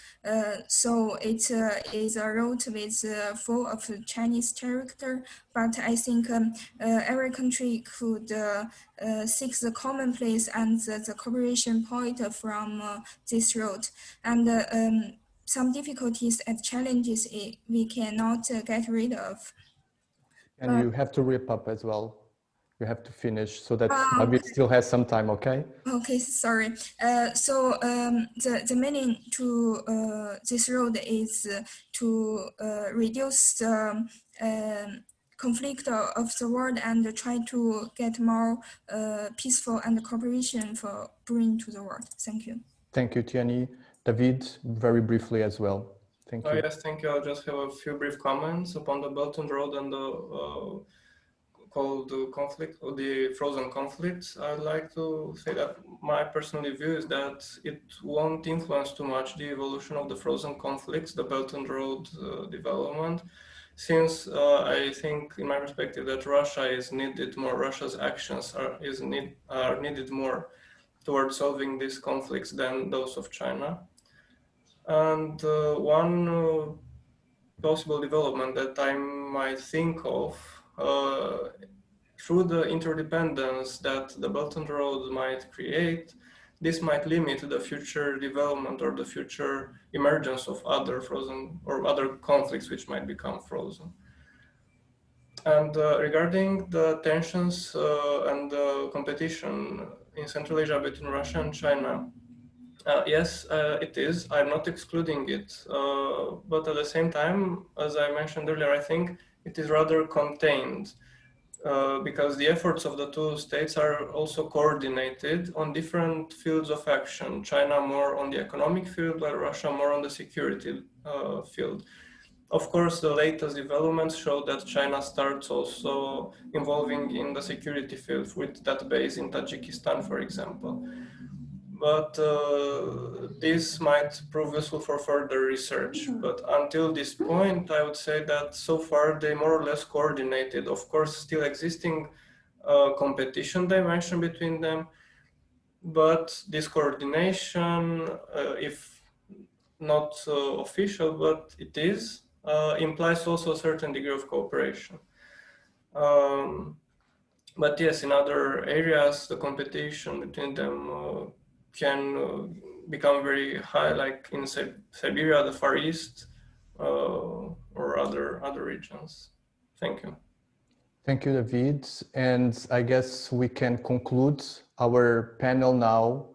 [SPEAKER 3] So it is a road with full of Chinese character, but I think every country could seek the commonplace and the cooperation point from this road. And some difficulties and challenges we cannot get rid of.
[SPEAKER 1] And you have to wrap up as well. You have to finish so that David still has some time, okay?
[SPEAKER 3] Okay, sorry. So the meaning to this road is to reduce the conflict of the world and try to get more peaceful and cooperation for bring to the world. Thank you.
[SPEAKER 1] Thank you, Tianyi. David, very briefly as well. Thank you.
[SPEAKER 2] Yes, thank you. I'll just have a few brief comments upon the Belt and Road and the called conflict or the frozen conflicts. I'd like to say that my personal view is that it won't influence too much the evolution of the frozen conflicts, the Belt and Road development, since I think, in my perspective, that Russia is needed more. Russia's actions are needed more towards solving these conflicts than those of China. And one possible development that I might think of through the interdependence that the Belt and Road might create, this might limit the future development or the future emergence of other frozen or other conflicts which might become frozen. And regarding the tensions and the competition in Central Asia between Russia and China, yes, it is. I'm not excluding it. But at the same time, as I mentioned earlier, I think it is rather contained because the efforts of the two states are also coordinated on different fields of action. China more on the economic field, while Russia more on the security field. Of course, the latest developments show that China starts also involving in the security field with that base in Tajikistan, for example. But this might prove useful for further research. But until this point, I would say that so far they more or less coordinated. Of course, still existing competition dimension between them, but this coordination, if not official, but it is, implies also a certain degree of cooperation. But yes, in other areas, the competition between them can become very high, like in Siberia, the Far East, or other regions. Thank you.
[SPEAKER 1] Thank you, David. And I guess we can conclude our panel now.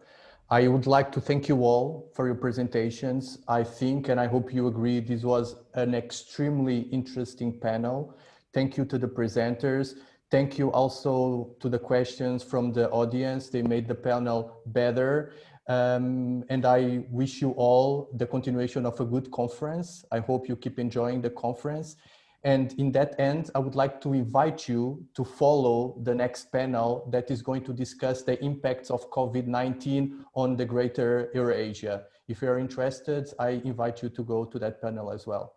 [SPEAKER 1] I would like to thank you all for your presentations. I think, and I hope you agree, this was an extremely interesting panel. Thank you to the presenters. Thank you also to the questions from the audience. They made the panel better. And I wish you all the continuation of a good conference. I hope you keep enjoying the conference. And in that end, I would like to invite you to follow the next panel that is going to discuss the impacts of COVID-19 on the Greater Eurasia. If you're interested, I invite you to go to that panel as well.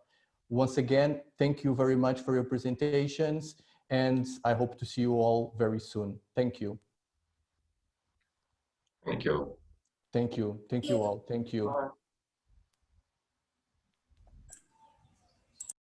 [SPEAKER 1] Once again, thank you very much for your presentations, and I hope to see you all very soon. Thank you.
[SPEAKER 2] Thank you.
[SPEAKER 1] Thank you. Thank you all. Thank you.
[SPEAKER 2] Bye.